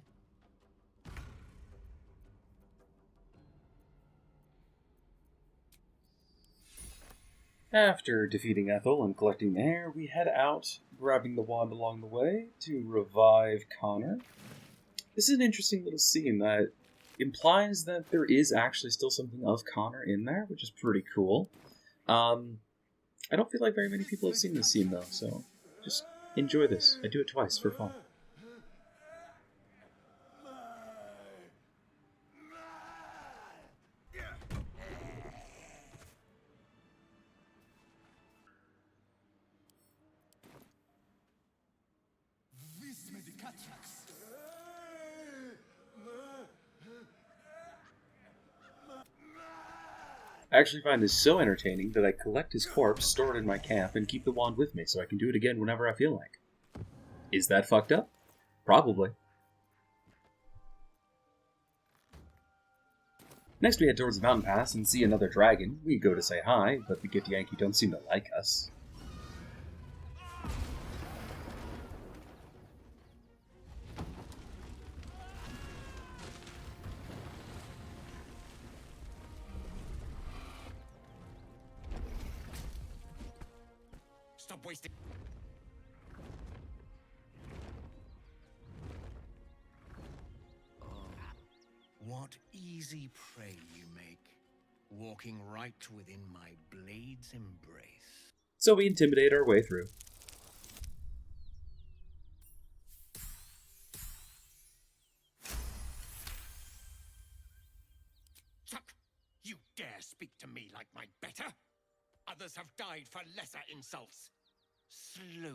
After defeating Ethel and collecting the hair, we head out, grabbing the wand along the way to revive Connor. This is an interesting little scene that implies that there is actually still something of Connor in there, which is pretty cool. I don't feel like very many people have seen this scene, though, so just enjoy this. I do it twice for fun. I actually find this so entertaining that I collect his corpse, store it in my camp, and keep the wand with me so I can do it again whenever I feel like. Is that fucked up? Probably. Next we head towards the mountain pass and see another dragon. We go to say hi, but the Githyanki don't seem to like us. Stop wasting. What easy prey you make, walking right within my blade's embrace. So we intimidate our way through. Chuck, you dare speak to me like my better? Others have died for lesser insults. Slowly.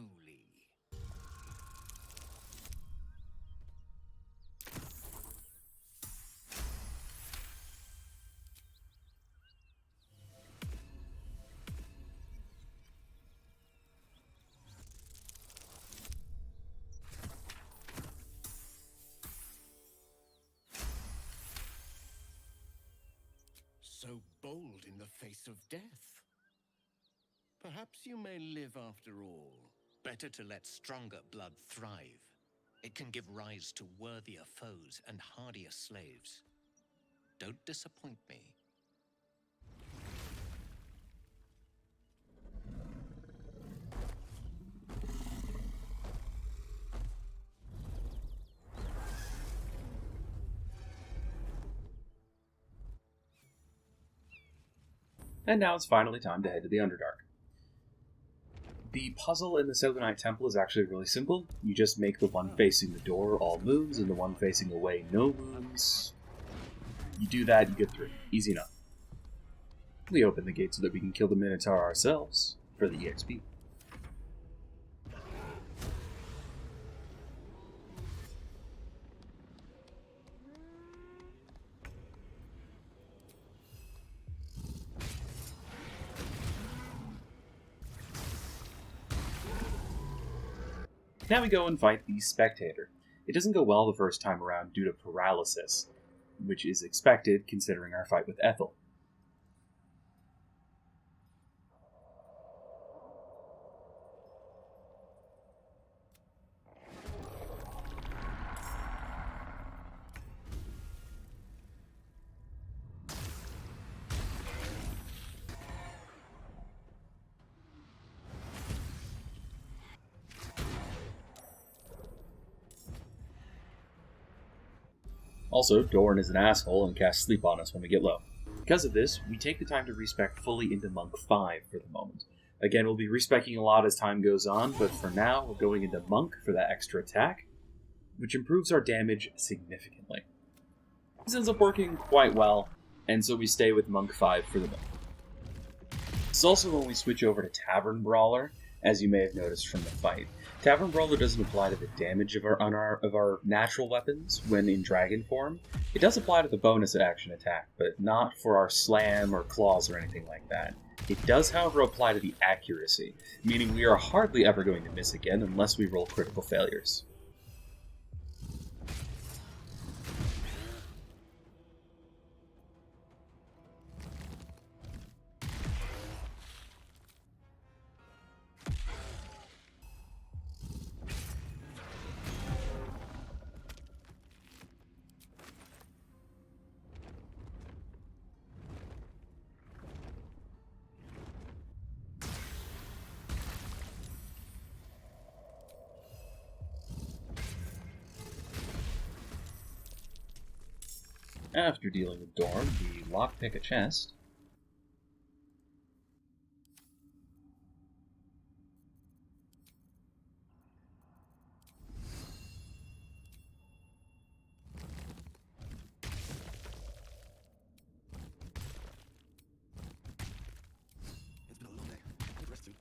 So bold in the face of death. Perhaps you may live after all. Better to let stronger blood thrive. It can give rise to worthier foes and hardier slaves. Don't disappoint me. And now it's finally time to head to the Underdark. The puzzle in the Silvernight Temple is actually really simple. You just make the one facing the door all moons, and the one facing away no moons. You do that, you get through. Easy enough. We open the gate so that we can kill the Minotaur ourselves for the EXP. Now we go and fight the Spectator. It doesn't go well the first time around due to paralysis, which is expected considering our fight with Ethel. Also, Dorn is an asshole and casts sleep on us when we get low. Because of this, we take the time to respec fully into Monk 5 for the moment. Again, we'll be respeccing a lot as time goes on, but for now, we're going into Monk for that extra attack, which improves our damage significantly. This ends up working quite well, and so we stay with Monk 5 for the moment. This is also when we switch over to Tavern Brawler, as you may have noticed from the fight. Tavern Brawler doesn't apply to the damage of our natural weapons when in dragon form. It does apply to the bonus action attack, but not for our slam or claws or anything like that. It does, however, apply to the accuracy, meaning we are hardly ever going to miss again unless we roll critical failures. After dealing with Dorn, we lockpick a chest. It's been a long day. Good rest soon.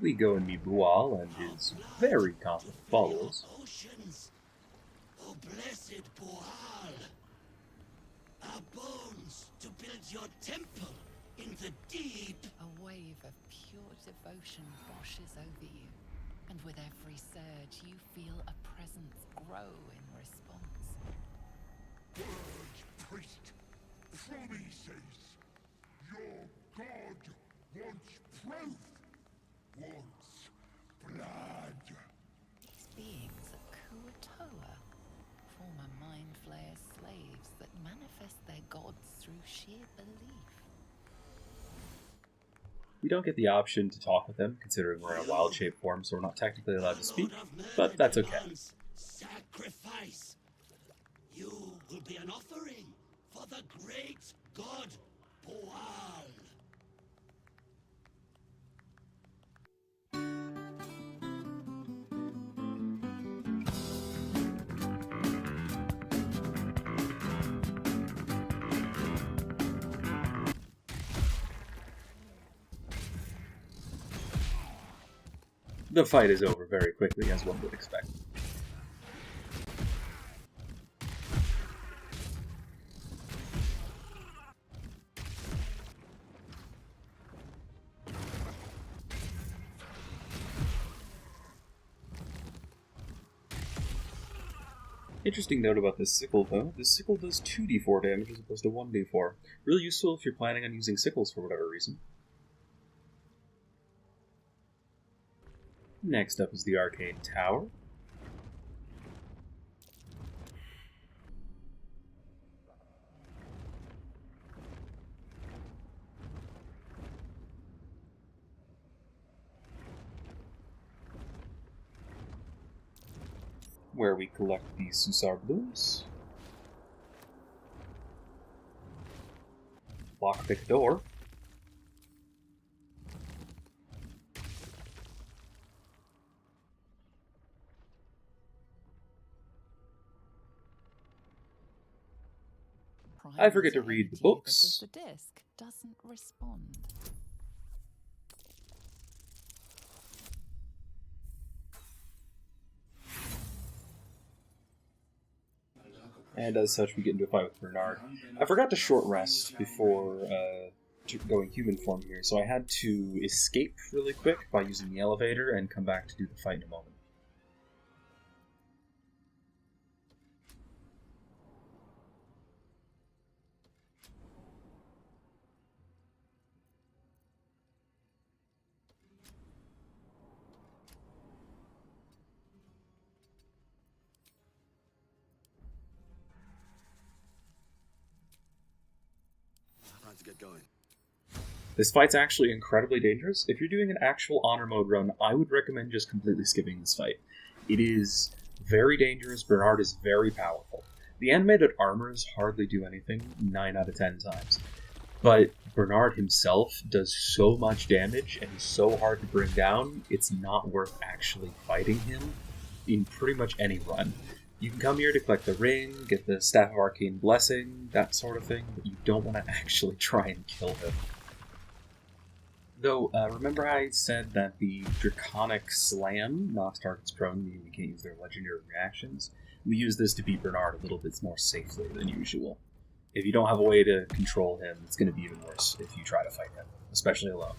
We go and meet Bual and his very confident followers. Oceans, O blessed Boal, our bones to build your temple in the deep. A wave of pure devotion washes over you, and with every surge you feel a presence grow in response. Word, priest. Promises. Your god wants proof. Wants blood. These beings are Kuatoa, former Mind Flayer slaves that manifest their gods through sheer belief. We don't get the option to talk with them, considering we're in a wild shape form, so we're not technically allowed to speak, but that's okay. Sacrifice. You will be an offering for the great god Boal. The fight is over very quickly, as one would expect. Interesting note about this sickle, though. This sickle does 2d4 damage as opposed to 1d4. Really useful if you're planning on using sickles for whatever reason. Next up is the Arcane Tower. Where we collect the Susar Blues. Lockpick door. I forget to read the books. If the disc doesn't respond. And as such, we get into a fight with Bernard. I forgot to short rest before going human form here, so I had to escape really quick by using the elevator and come back to do the fight in a moment. Let's get going. This fight's actually incredibly dangerous. If you're doing an actual honor mode run, I would recommend just completely skipping this fight. It is very dangerous. Bernard is very powerful. The animated armors hardly do anything 9 out of 10 times. But Bernard himself does so much damage and is so hard to bring down, it's not worth actually fighting him in pretty much any run. You can come here to collect the ring, get the Staff of Arcane Blessing, that sort of thing, but you don't want to actually try and kill him. Though, remember I said that the Draconic Slam knocks targets prone, meaning they can't use their legendary reactions? We use this to beat Bernard a little bit more safely than usual. If you don't have a way to control him, it's going to be even worse if you try to fight him, especially alone.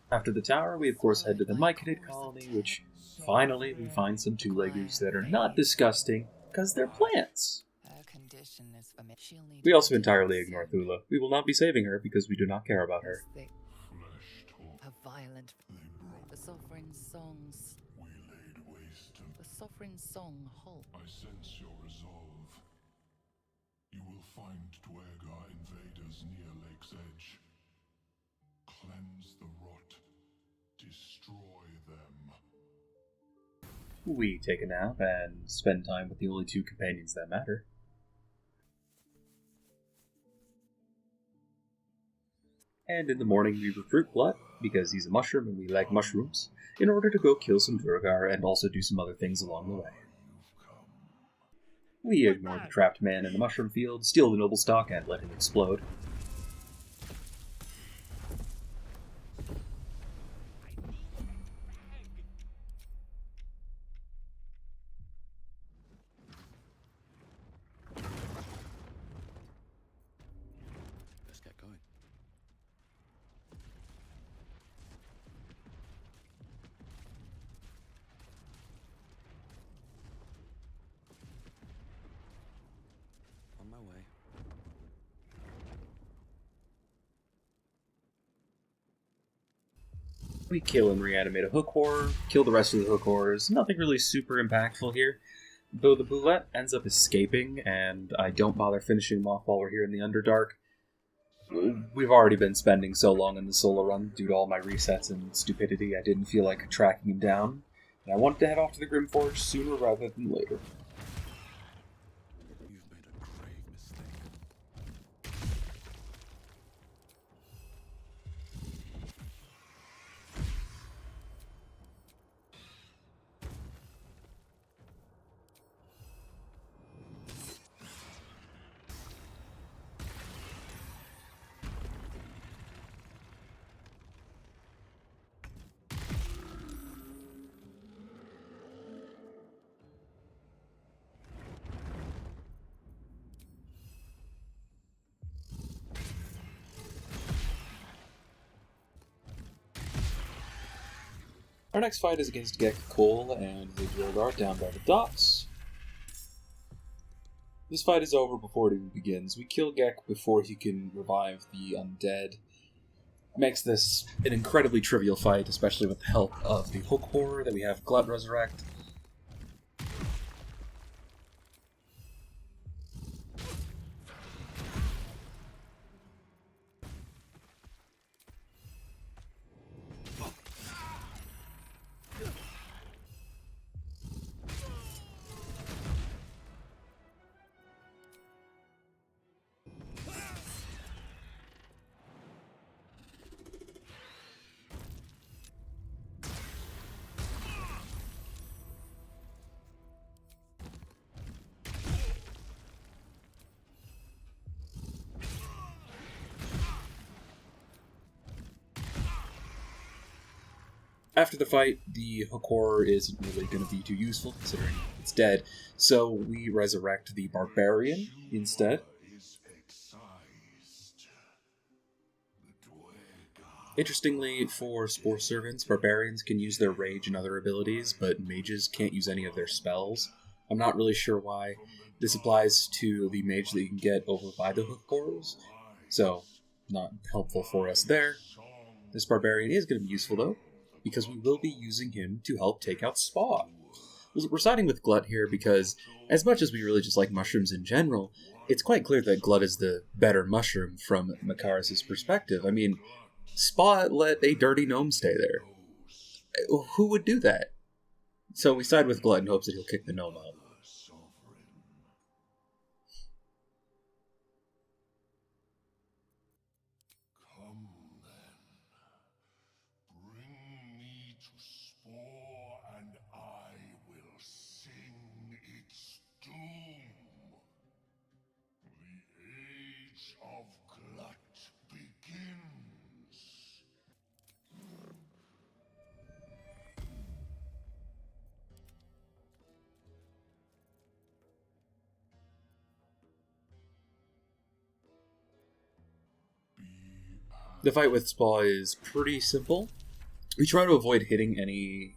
After the tower, we of course head to the Myconid colony, which finally we find some two-leggers that are not disgusting, because they're plants. We also entirely ignore Thula. We will not be saving her because we do not care about her. A violent. The sovereign's songs. We laid waste to The sovereign's song halt. I sense your resolve. You will find Dwergar invaders near Lake's Edge. Cleanse the rot. Destroy them. We take a nap and spend time with the only two companions that matter. And in the morning we recruit Blood, because he's a mushroom and we like mushrooms, in order to go kill some Dwergar and also do some other things along the way. We ignore the trapped man in the mushroom field, steal the noble stock, and let him explode. Let's get going. On my way. We kill and reanimate a hook horror, kill the rest of the hook horrors. Nothing really super impactful here. Though the boulette ends up escaping, and I don't bother finishing him off while we're here in the Underdark. We've already been spending so long in the solo run due to all my resets and stupidity, I didn't feel like tracking him down, and I wanted to head off to the Grimforge sooner rather than later. Our next fight is against Gek Cole and the Drilgar down by the docks. This fight is over before it even begins. We kill Gek before he can revive the undead. Makes this an incredibly trivial fight, especially with the help of the hook horror that we have Glut resurrect. After the fight, the hook horror isn't really going to be too useful considering it's dead, so we resurrect the barbarian instead. Interestingly, for Spore Servants, barbarians can use their rage and other abilities, but mages can't use any of their spells. I'm not really sure why. This applies to the mage that you can get over by the hook horrors, so not helpful for us there. This barbarian is going to be useful though, because we will be using him to help take out Spa. We're siding with Glut here because, as much as we really just like mushrooms in general, it's quite clear that Glut is the better mushroom from Makaris' perspective. I mean, Spa let a dirty gnome stay there. Who would do that? So we side with Glut in hopes that he'll kick the gnome out. The fight with Spa is pretty simple. We try to avoid hitting any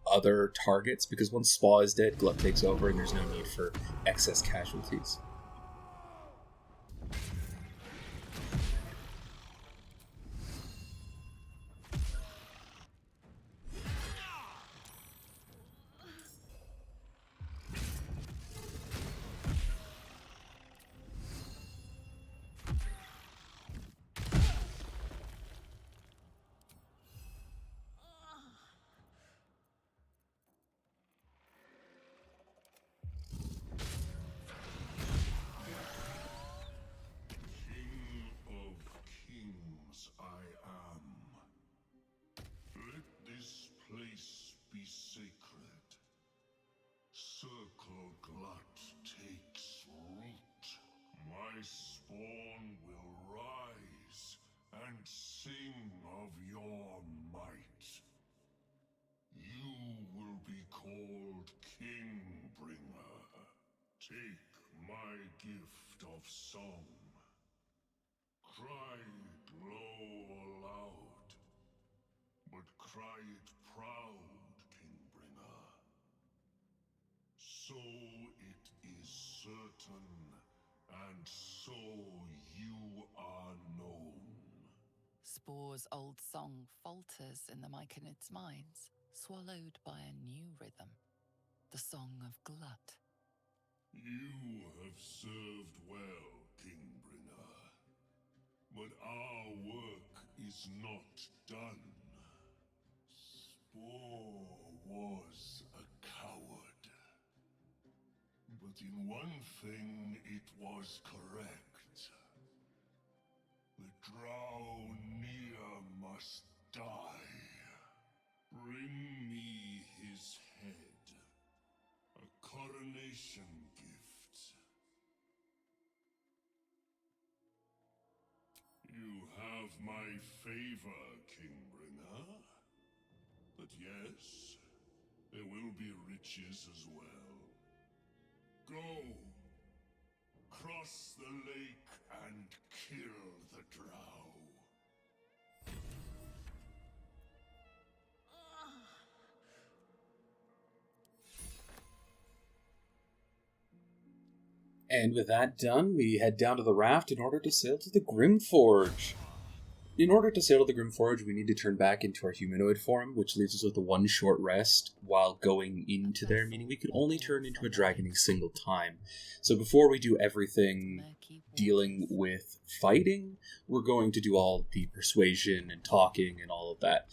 other targets because once Spa is dead, Glut takes over and there's no need for excess casualties. Spawn will rise and sing of your might. You will be called Kingbringer. Take my gift of song. Cry it low or loud, but cry it proud, Kingbringer. So it is certain, and so you are known. Spore's old song falters in the Myconids' minds, swallowed by a new rhythm, the song of Glut. You have served well, Kingbringer. But our work is not done. Spore was a coward. But in one thing it was correct. The Drow Nia must die. Bring me his head. A coronation gift. You have my favor, Kingbringer. But yes, there will be riches as well. Go. Cross the lake and kill the Drow. And with that done, we head down to the raft in order to sail to the Grimforge. In order to sail to the Grimforge, we need to turn back into our humanoid form, which leaves us with a one short rest while going into there, meaning we could only turn into a dragon a single time. So before we do everything dealing with fighting, we're going to do all the persuasion and talking and all of that.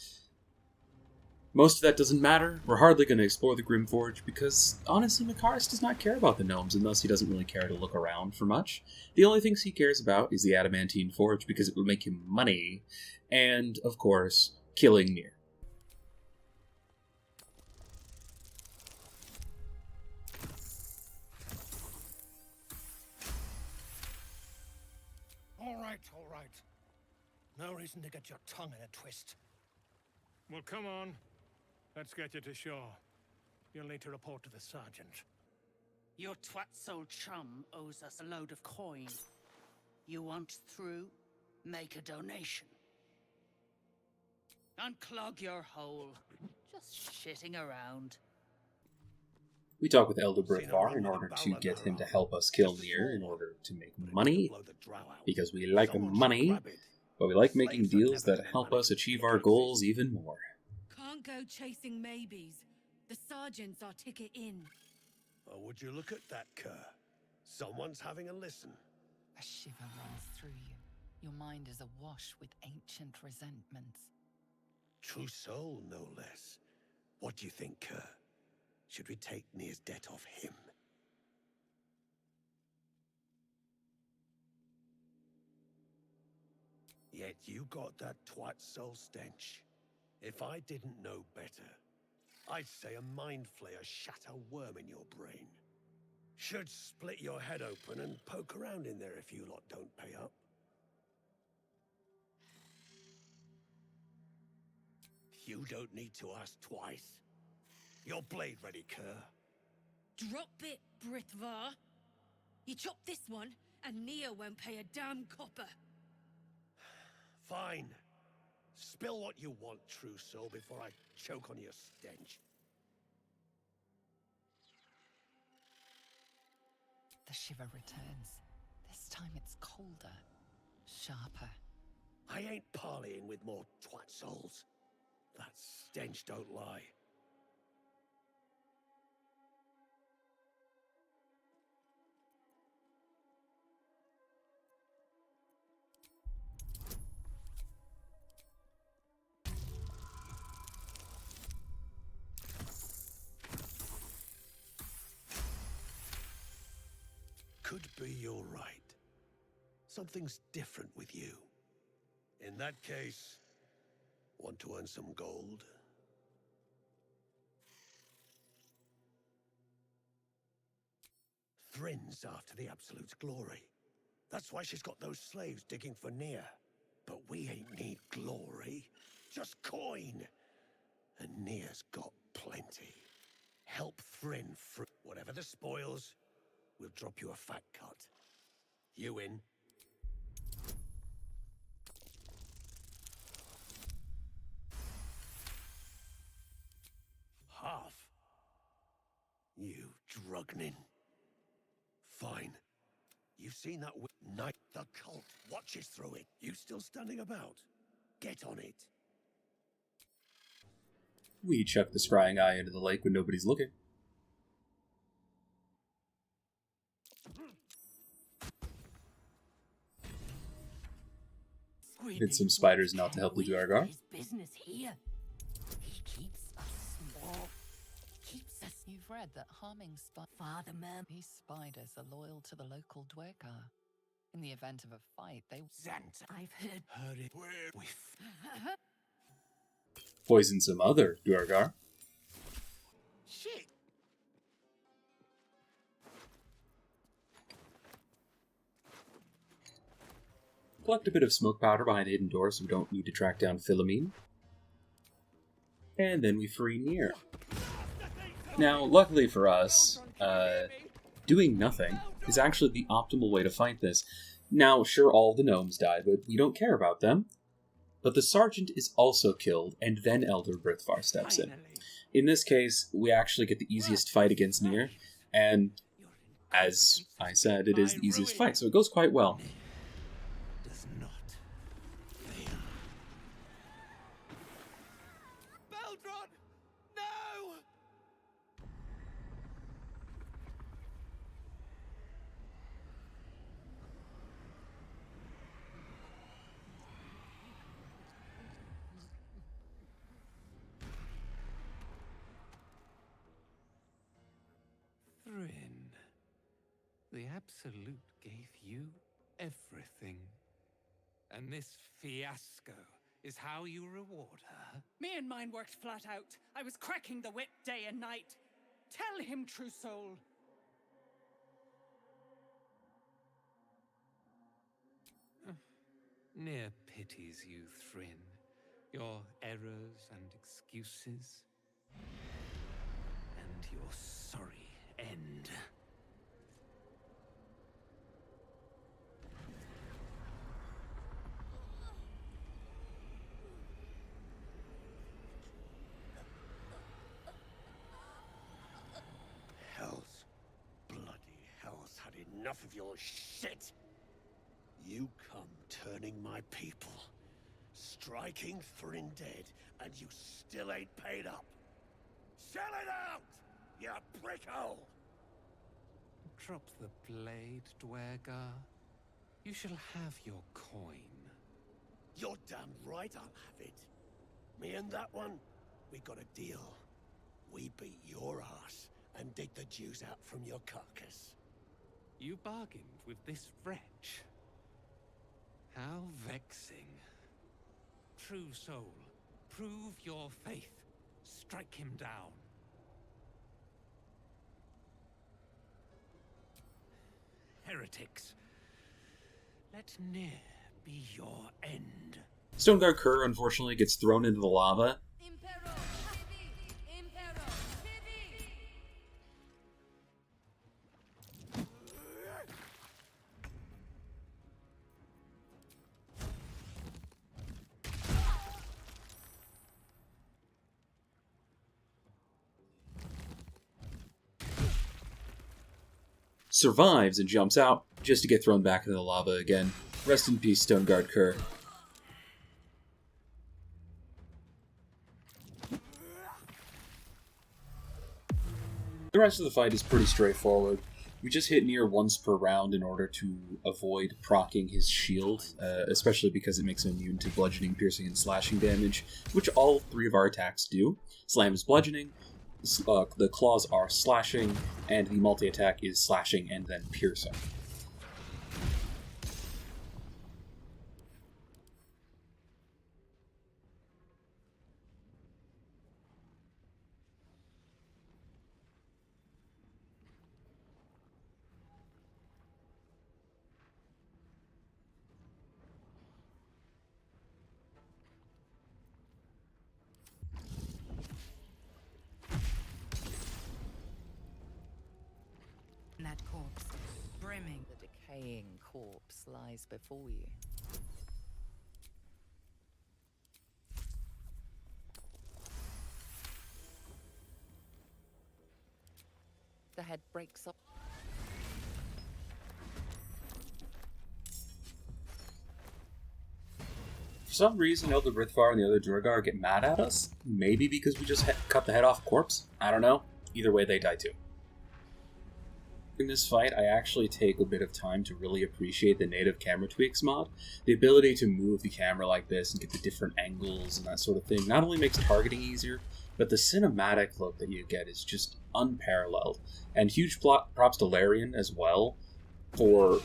Most of that doesn't matter. We're hardly going to explore the Grimforge because, honestly, Makaris does not care about the gnomes, and thus he doesn't really care to look around for much. The only things he cares about is the Adamantine Forge because it will make him money, and, of course, killing Nier. All right. No reason to get your tongue in a twist. Well, come on. Let's get you to shore. You'll need to report to the sergeant. Your twat-soul chum owes us a load of coin. You want through? Make a donation. Unclog your hole. Just shitting around. We talk with Elder Brithvar in order to get him to help us kill Nier in order to make money, because we like money, but we like making deals that help us achieve our goals even more. Can't go chasing maybes. The sergeant's our ticket in. Oh, would you look at that, Kerr? Someone's having a listen. A shiver runs through you. Your mind is awash with ancient resentments. True soul, no less. What do you think, Kerr? Should we take Nier's debt off him? Yet you got that twat soul stench. If I didn't know better, I'd say a mind flayer shat a worm in your brain. Should split your head open and poke around in there if you lot don't pay up. You don't need to ask twice. Your blade ready, Kerr. Drop it, Brithvar. You chop this one, and Nia won't pay a damn copper. Fine. Spill what you want, true soul, before I choke on your stench. The shiver returns. This time it's colder, sharper. I ain't parleying with more twat souls. That stench don't lie. Could be you're right. Something's different with you. In that case, want to earn some gold? Thrin's after the Absolute's glory. That's why she's got those slaves digging for Nier. But we ain't need glory, just coin. And Nier's got plenty. Help Thrin whatever the spoils, we'll drop you a fat cut. You in? Half? You drugnin. Fine. You've seen that night the cult watches through it. You still standing about? Get on it. We chuck the scrying eye into the lake when nobody's looking. Hit some spiders not to help the Duergar. Business here. He keeps us small. Keeps us. You've read that harming Father Mem. These spiders are loyal to the local Duergar. In the event of a fight, they... Zant. I've heard it. Poison some other Duergar. Shit. Collect a bit of smoke powder behind a hidden door so we don't need to track down Philomene. And then we free Nier. Now, luckily for us, doing nothing is actually the optimal way to fight this. Now, sure, all the gnomes die, but we don't care about them. But the sergeant is also killed, and then Elder Brithvar steps in. In this case, we actually get the easiest fight against Nier, and as I said, it is the easiest fight, so it goes quite well. Thrin, the Absolute gave you everything. And this fiasco is how you reward her? Me and mine worked flat out. I was cracking the whip day and night. Tell him, true soul. Near pities you, Thrin. Your errors and excuses. And your sorry end. Hells, bloody hell's had enough of your shit. You come turning my people, striking Thrin dead, and you still ain't paid up. Sell it out, you brickhole! Drop the blade, Duergar. You shall have your coin. You're damn right I'll have it. Me and that one, we got a deal. We beat your ass and dig the Jews out from your carcass. You bargained with this wretch. How vexing. True soul, prove your faith. Strike him down. Heretics. Let Nier be your end. Stoneguard Kerr unfortunately gets thrown into the lava. Survives and jumps out, just to get thrown back into the lava again. Rest in peace, Stoneguard Kerr. The rest of the fight is pretty straightforward. We just hit Nier once per round in order to avoid proccing his shield, especially because it makes him immune to bludgeoning, piercing, and slashing damage, which all three of our attacks do. Slam is bludgeoning, the claws are slashing, and the multi-attack is slashing and then piercing. That corpse, brimming. The decaying corpse lies before you. The head breaks up. some reason, the Rithvar and the other Durgar get mad at us. Maybe because we just cut the head off a corpse. I don't know. Either way, they die too. In this fight, I actually take a bit of time to really appreciate the native camera tweaks mod. The ability to move the camera like this and get the different angles and that sort of thing not only makes targeting easier, but the cinematic look that you get is just unparalleled. And huge props to Larian as well for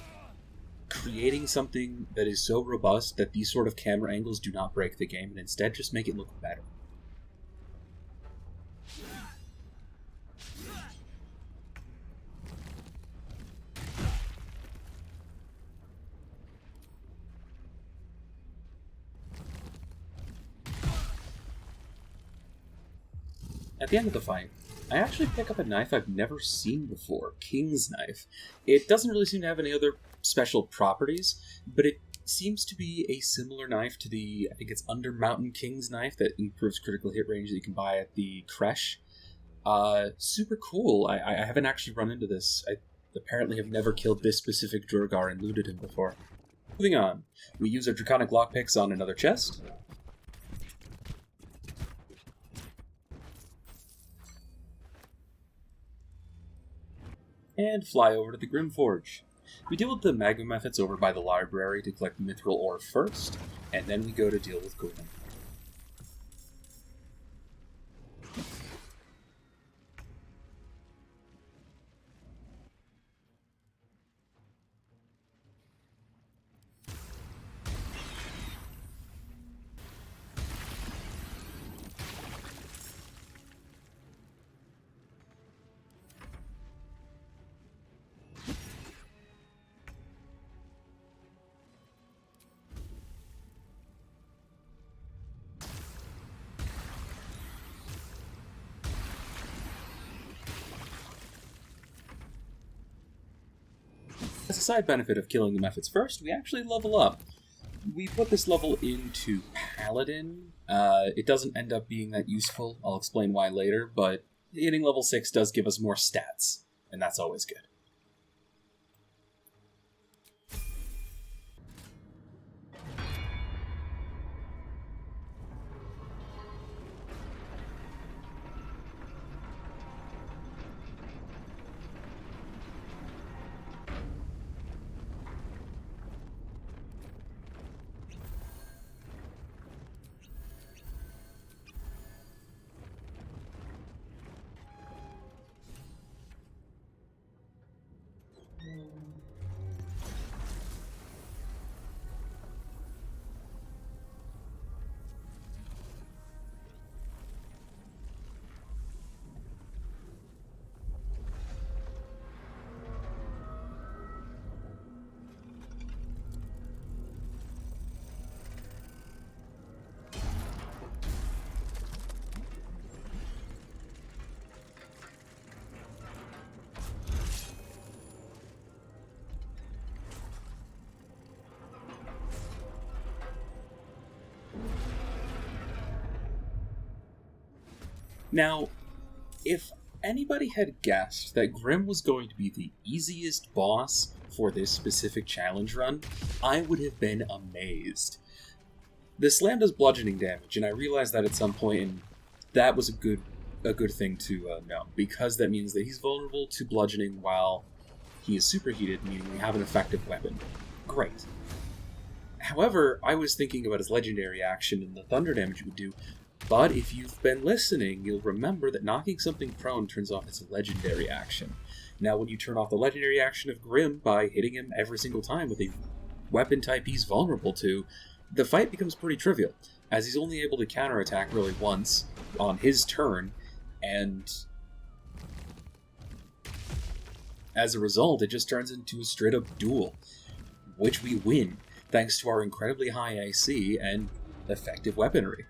creating something that is so robust that these sort of camera angles do not break the game and instead just make it look better. At the end of the fight, I actually pick up a knife I've never seen before, King's Knife. It doesn't really seem to have any other special properties, but it seems to be a similar knife to the, I think it's Undermountain King's Knife that improves critical hit range that you can buy at the Creche. Super cool. I haven't actually run into this. I apparently have never killed this specific Durgar and looted him before. Moving on, we use our Draconic Lockpicks on another chest. And fly over to the Grimforge. We deal with the magma methods over by the library to collect mithril ore first, and then we go to deal with Grim. As a side benefit of killing the methods first, we actually level up. We put this level into Paladin. It doesn't end up being that useful. I'll explain why later, but hitting level 6 does give us more stats, and that's always good. Now, if anybody had guessed that Grim was going to be the easiest boss for this specific challenge run, I would have been amazed. The slam does bludgeoning damage, and I realized that at some point, and that was a good thing to know, because that means that he's vulnerable to bludgeoning while he is superheated, meaning we have an effective weapon. Great. However, I was thinking about his legendary action and the thunder damage it would do, but if you've been listening, you'll remember that knocking something prone turns off its legendary action. Now, when you turn off the legendary action of Grim by hitting him every single time with a weapon type he's vulnerable to, the fight becomes pretty trivial, as he's only able to counterattack really once on his turn, and as a result, it just turns into a straight-up duel, which we win, thanks to our incredibly high AC and effective weaponry.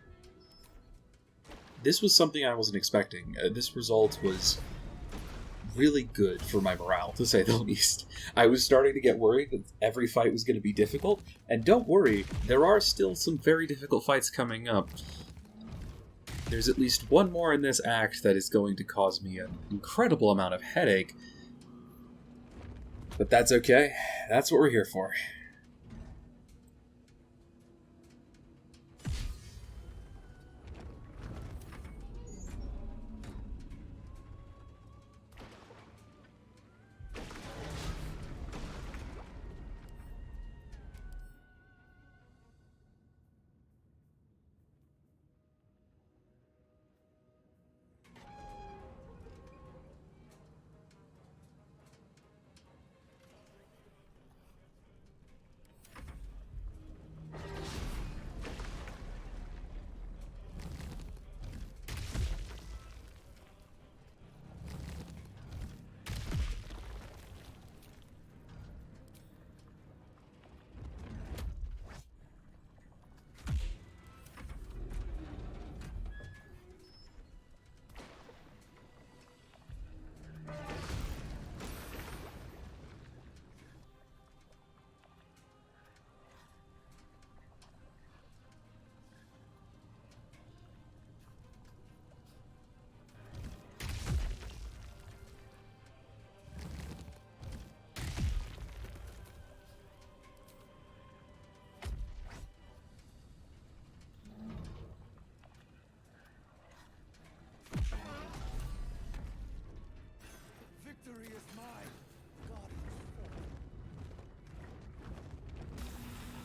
This was something I wasn't expecting. This result was really good for my morale, to say the least. I was starting to get worried that every fight was going to be difficult, and don't worry, there are still some very difficult fights coming up. There's at least one more in this act that is going to cause me an incredible amount of headache, but that's okay. That's what we're here for.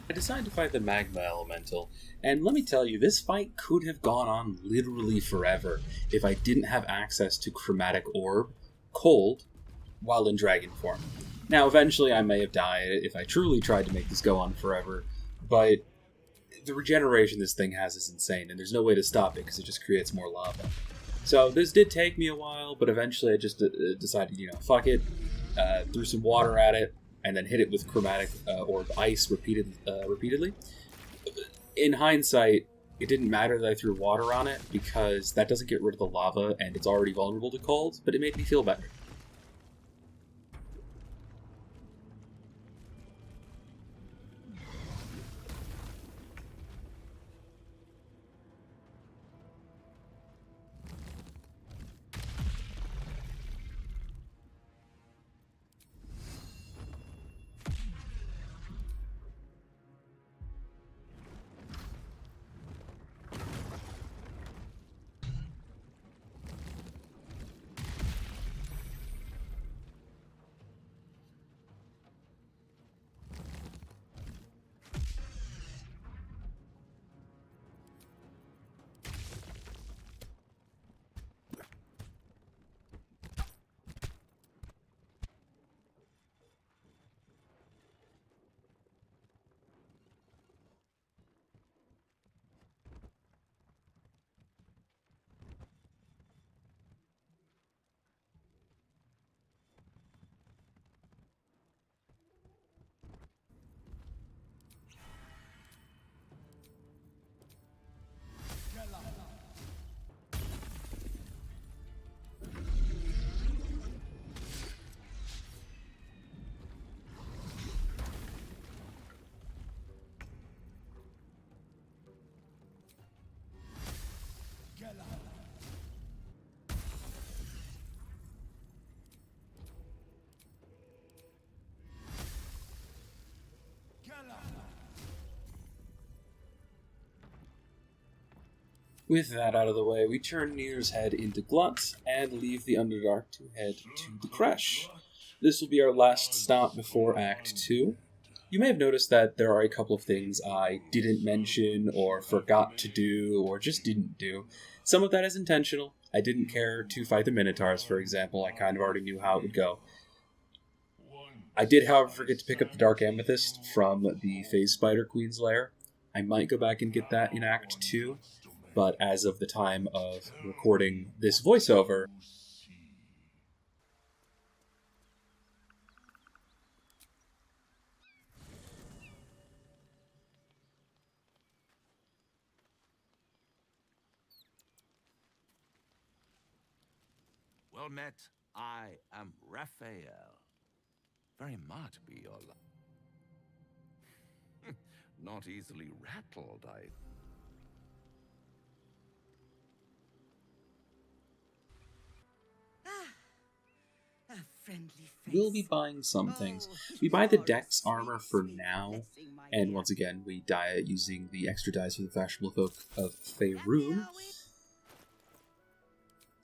I decided to fight the Magma Elemental, and let me tell you, this fight could have gone on literally forever if I didn't have access to Chromatic Orb, cold, while in dragon form. Now, eventually I may have died if I truly tried to make this go on forever, but the regeneration this thing has is insane, and there's no way to stop it because it just creates more lava. So this did take me a while, but eventually I just decided, fuck it, threw some water at it, and then hit it with Chromatic Orb Ice repeatedly. In hindsight, it didn't matter that I threw water on it, because that doesn't get rid of the lava, and it's already vulnerable to colds, but it made me feel better. With that out of the way, we turn Nir's head into Glut and leave the Underdark to head to the Creche. This will be our last stop before Act 2. You may have noticed that there are a couple of things I didn't mention, or forgot to do, or just didn't do. Some of that is intentional. I didn't care to fight the Minotaurs, for example. I kind of already knew how it would go. I did, however, forget to pick up the Dark Amethyst from the Phase Spider Queen's lair. I might go back and get that in Act 2. But as of the time of recording this voiceover, Well met. I am Raphael. Very much be your not easily rattled, A friendly face. we'll be buying some things. We buy the Dex armor for now, and once again, we dye it using the extra dyes for the Fashionable Folk of Faerun.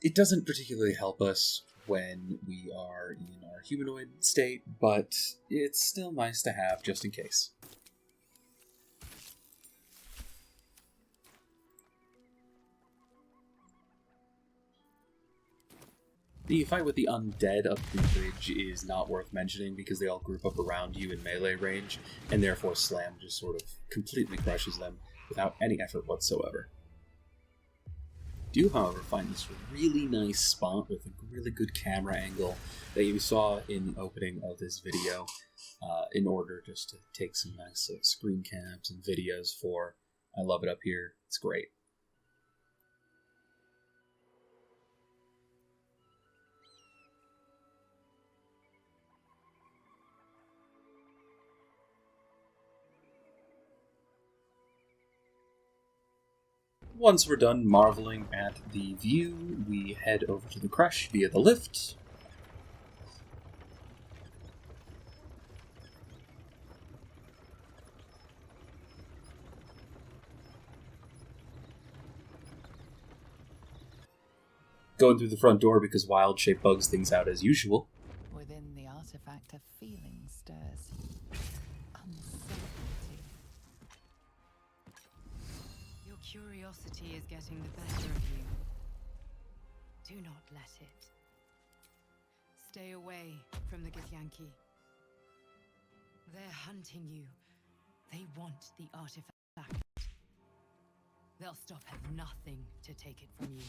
It doesn't particularly help us when we are in our humanoid state, but it's still nice to have just in case. The fight with the undead up the bridge is not worth mentioning because they all group up around you in melee range, and therefore Slam just sort of completely crushes them without any effort whatsoever. Do, however, find this really nice spot with a really good camera angle that you saw in the opening of this video in order just to take some nice screen caps and videos for. I love it up here. It's great. Once we're done marveling at the view, we head over to the Creche via the lift. Going through the front door because Wild Shape bugs things out as usual. Within the artifact, a feeling stirs. Uncertainty. Curiosity is getting the better of you. Do not let it. Stay away from the Githyanki. They're hunting you. They want the artifact. They'll stop at nothing to take it from you.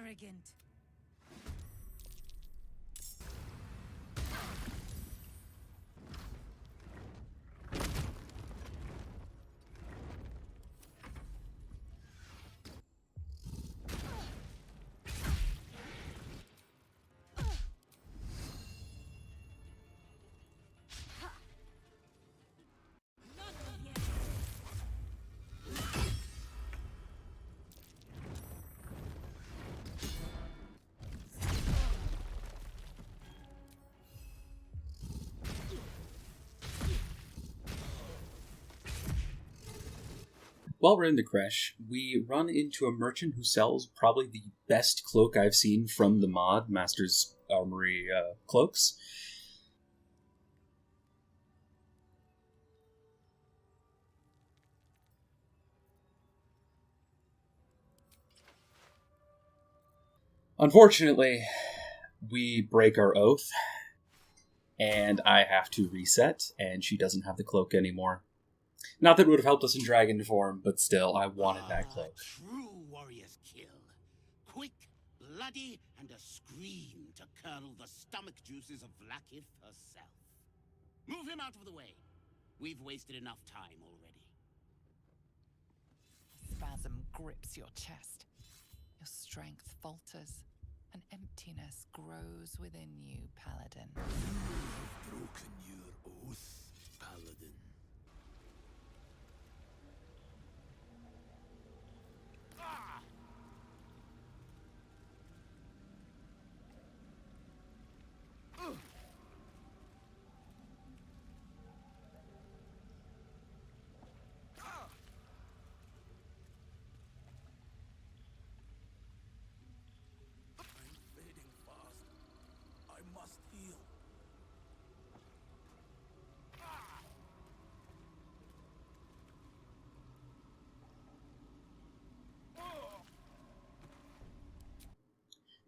Arrogant. While we're in the creche, we run into a merchant who sells probably the best cloak I've seen from the mod, Master's Armory cloaks. Unfortunately, we break our oath, and I have to reset, and she doesn't have the cloak anymore. Not that it would have helped us in dragon form, but still, I wanted that cloak. True warrior's kill. Quick, bloody, and a scream to curdle the stomach juices of Vlaakith herself. Move him out of the way. We've wasted enough time already. A spasm grips your chest. Your strength falters. An emptiness grows within you, Paladin. You have broken your oath, Paladin.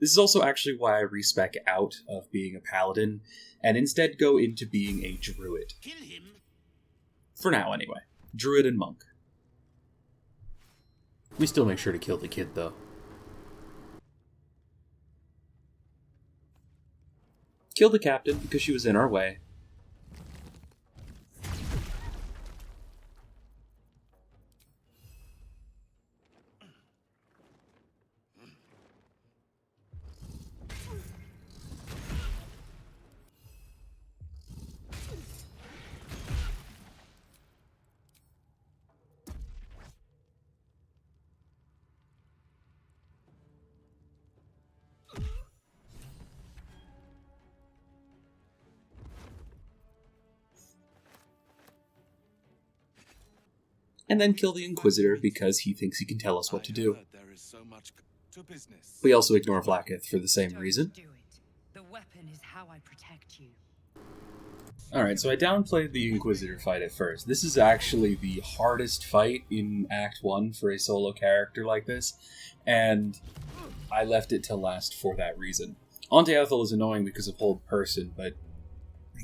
This is also actually why I respec out of being a paladin, and instead go into being a druid. Kill him. For now, anyway. Druid and monk. We still make sure to kill the kid, though. Kill the captain because she was in our way. And then kill the Inquisitor because he thinks he can tell us what to do. There is so much to business. We also ignore Vlaakith for the same reason. The weapon is how I protect you. Alright, so I downplayed the Inquisitor fight at first. This is actually the hardest fight in Act 1 for a solo character like this, and I left it till last for that reason. Anti-Ethel is annoying because of hold person, but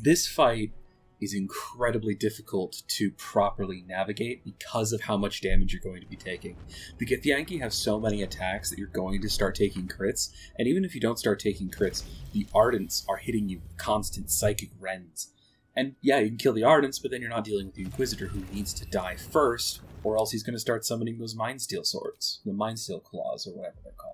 this fight is incredibly difficult to properly navigate because of how much damage you're going to be taking. The Githyanki have so many attacks that you're going to start taking crits, and even if you don't start taking crits, the Ardents are hitting you with constant psychic rends. And yeah, you can kill the Ardents, but then you're not dealing with the Inquisitor, who needs to die first, or else he's going to start summoning those Mindsteel swords, the Mindsteel claws, or whatever they're called.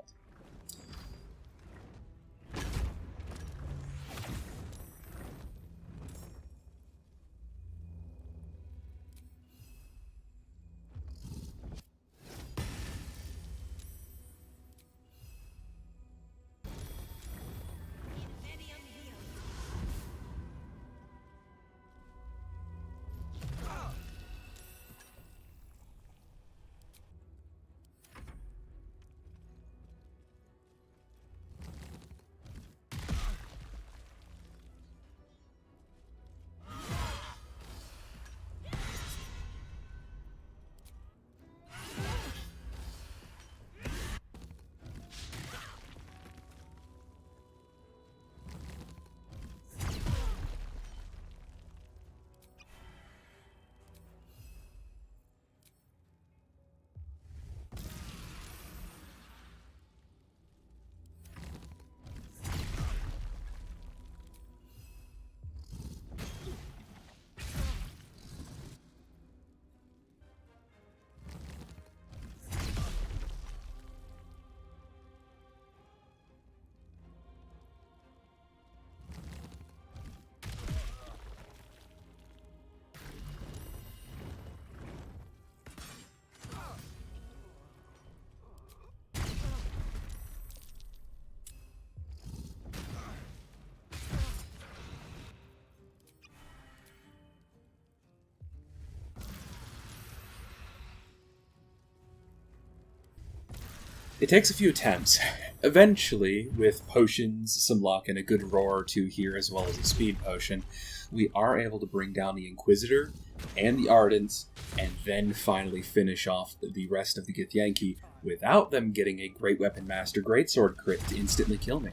It takes a few attempts. Eventually, with potions, some luck, and a good roar or two here, as well as a speed potion, we are able to bring down the Inquisitor and the Ardents, and then finally finish off the rest of the Githyanki without them getting a Great Weapon Master Greatsword crit to instantly kill me.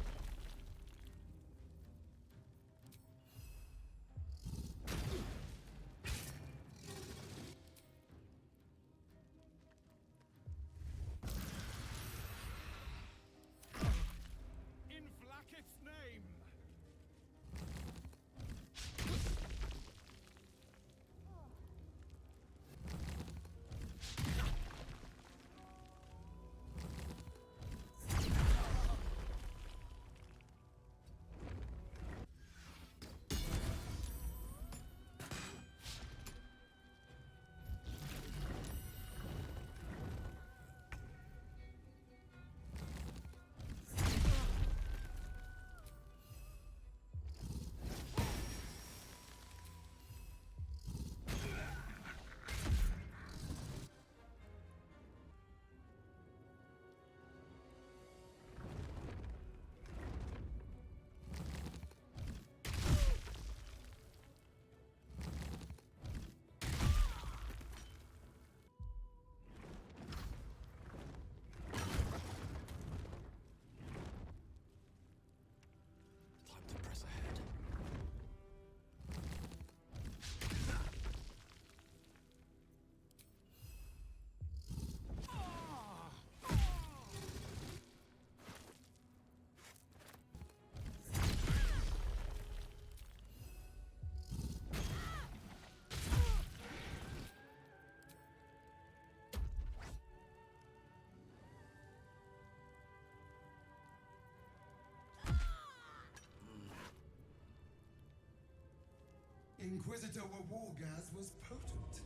Inquisitor Wawulgaz was potent.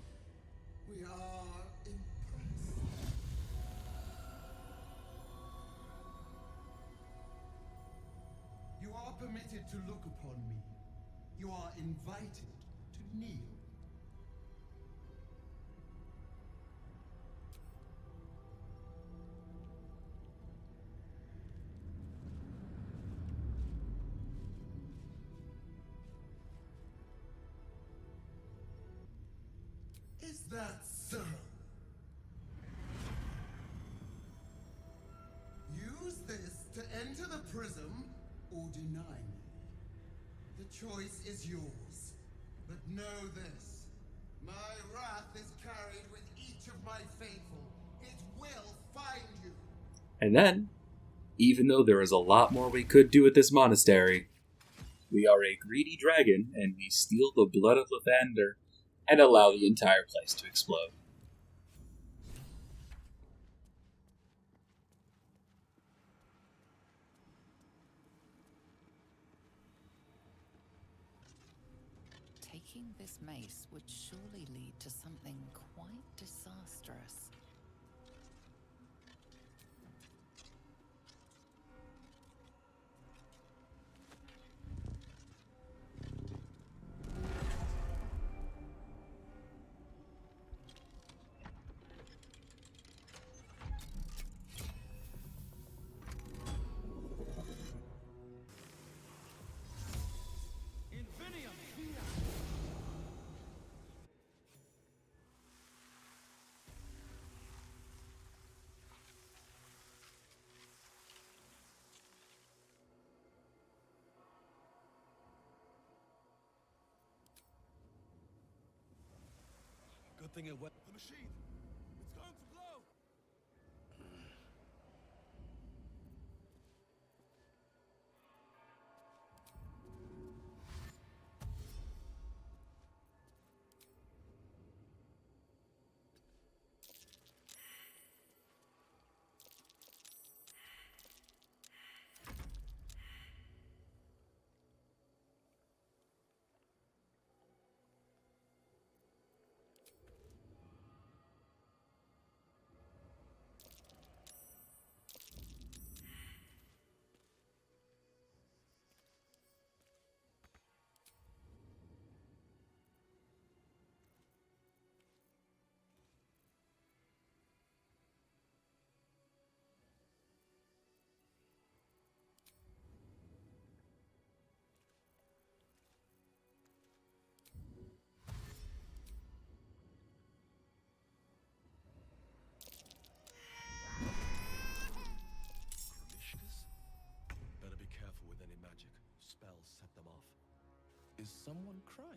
We are impressed. You are permitted to look upon me. You are invited to kneel. Is that so? Use this to enter the prism or deny me. The choice is yours. But know this. My wrath is carried with each of my faithful. It will find you. And then, even though there is a lot more we could do at this monastery, we are a greedy dragon and we steal the blood of Lathander and allow the entire place to explode. Taking this mace would surely lead to something quite disastrous. Good thing it went. The machine! It's going to blow! Is someone crying?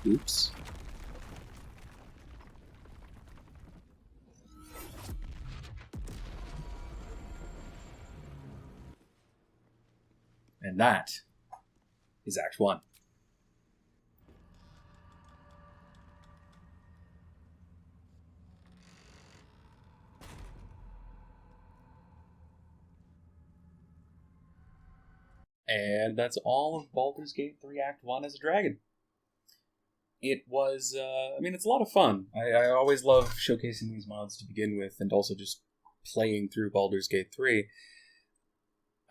Oops. And that is Act 1. And that's all of Baldur's Gate 3 Act 1 as a dragon. It was, it's a lot of fun. I always love showcasing these mods to begin with, and also just playing through Baldur's Gate 3.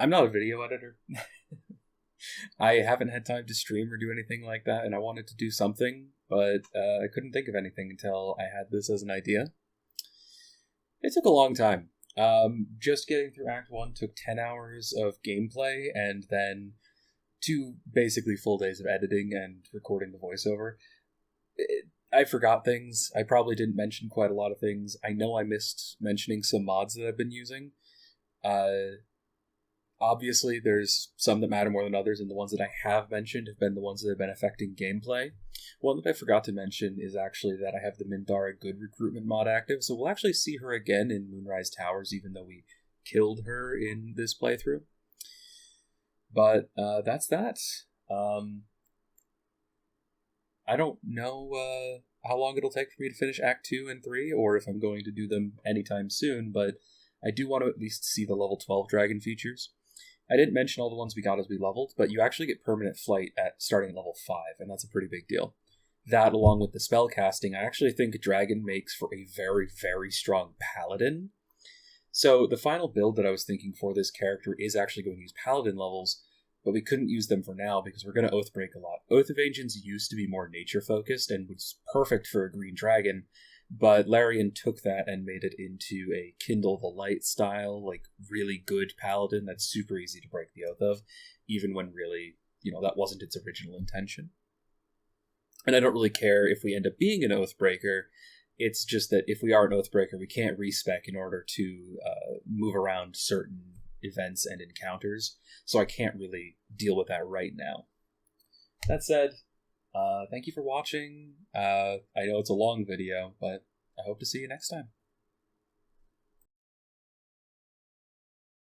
I'm not a video editor. I haven't had time to stream or do anything like that, and I wanted to do something, but I couldn't think of anything until I had this as an idea. It took a long time. Just getting through Act 1 took 10 hours of gameplay, and then 2 basically full days of editing and recording the voiceover. I forgot things. I probably didn't mention quite a lot of things. I know I missed mentioning some mods that I've been using. Obviously, there's some that matter more than others, and the ones that I have mentioned have been the ones that have been affecting gameplay. One that I forgot to mention is actually that I have the Mindara Good Recruitment mod active, so we'll actually see her again in Moonrise Towers, even though we killed her in this playthrough. But that's that. I don't know how long it'll take for me to finish Act 2 and 3, or if I'm going to do them anytime soon, but I do want to at least see the level 12 dragon features. I didn't mention all the ones we got as we leveled, but you actually get permanent flight at starting at level 5, and that's a pretty big deal. That, along with the spell casting, I actually think Dragon makes for a very, very strong paladin. So the final build that I was thinking for this character is actually going to use paladin levels, but we couldn't use them for now because we're going to Oathbreak a lot. Oath of Ancients used to be more nature-focused and was perfect for a green dragon, but Larian took that and made it into a Kindle the Light style, like really good paladin that's super easy to break the oath of, even when really, that wasn't its original intention. And I don't really care if we end up being an Oathbreaker. It's just that if we are an Oathbreaker, we can't respec in order to move around certain events and encounters, so I can't really deal with that right now. That said, thank you for watching. I know it's a long video, but I hope to see you next time.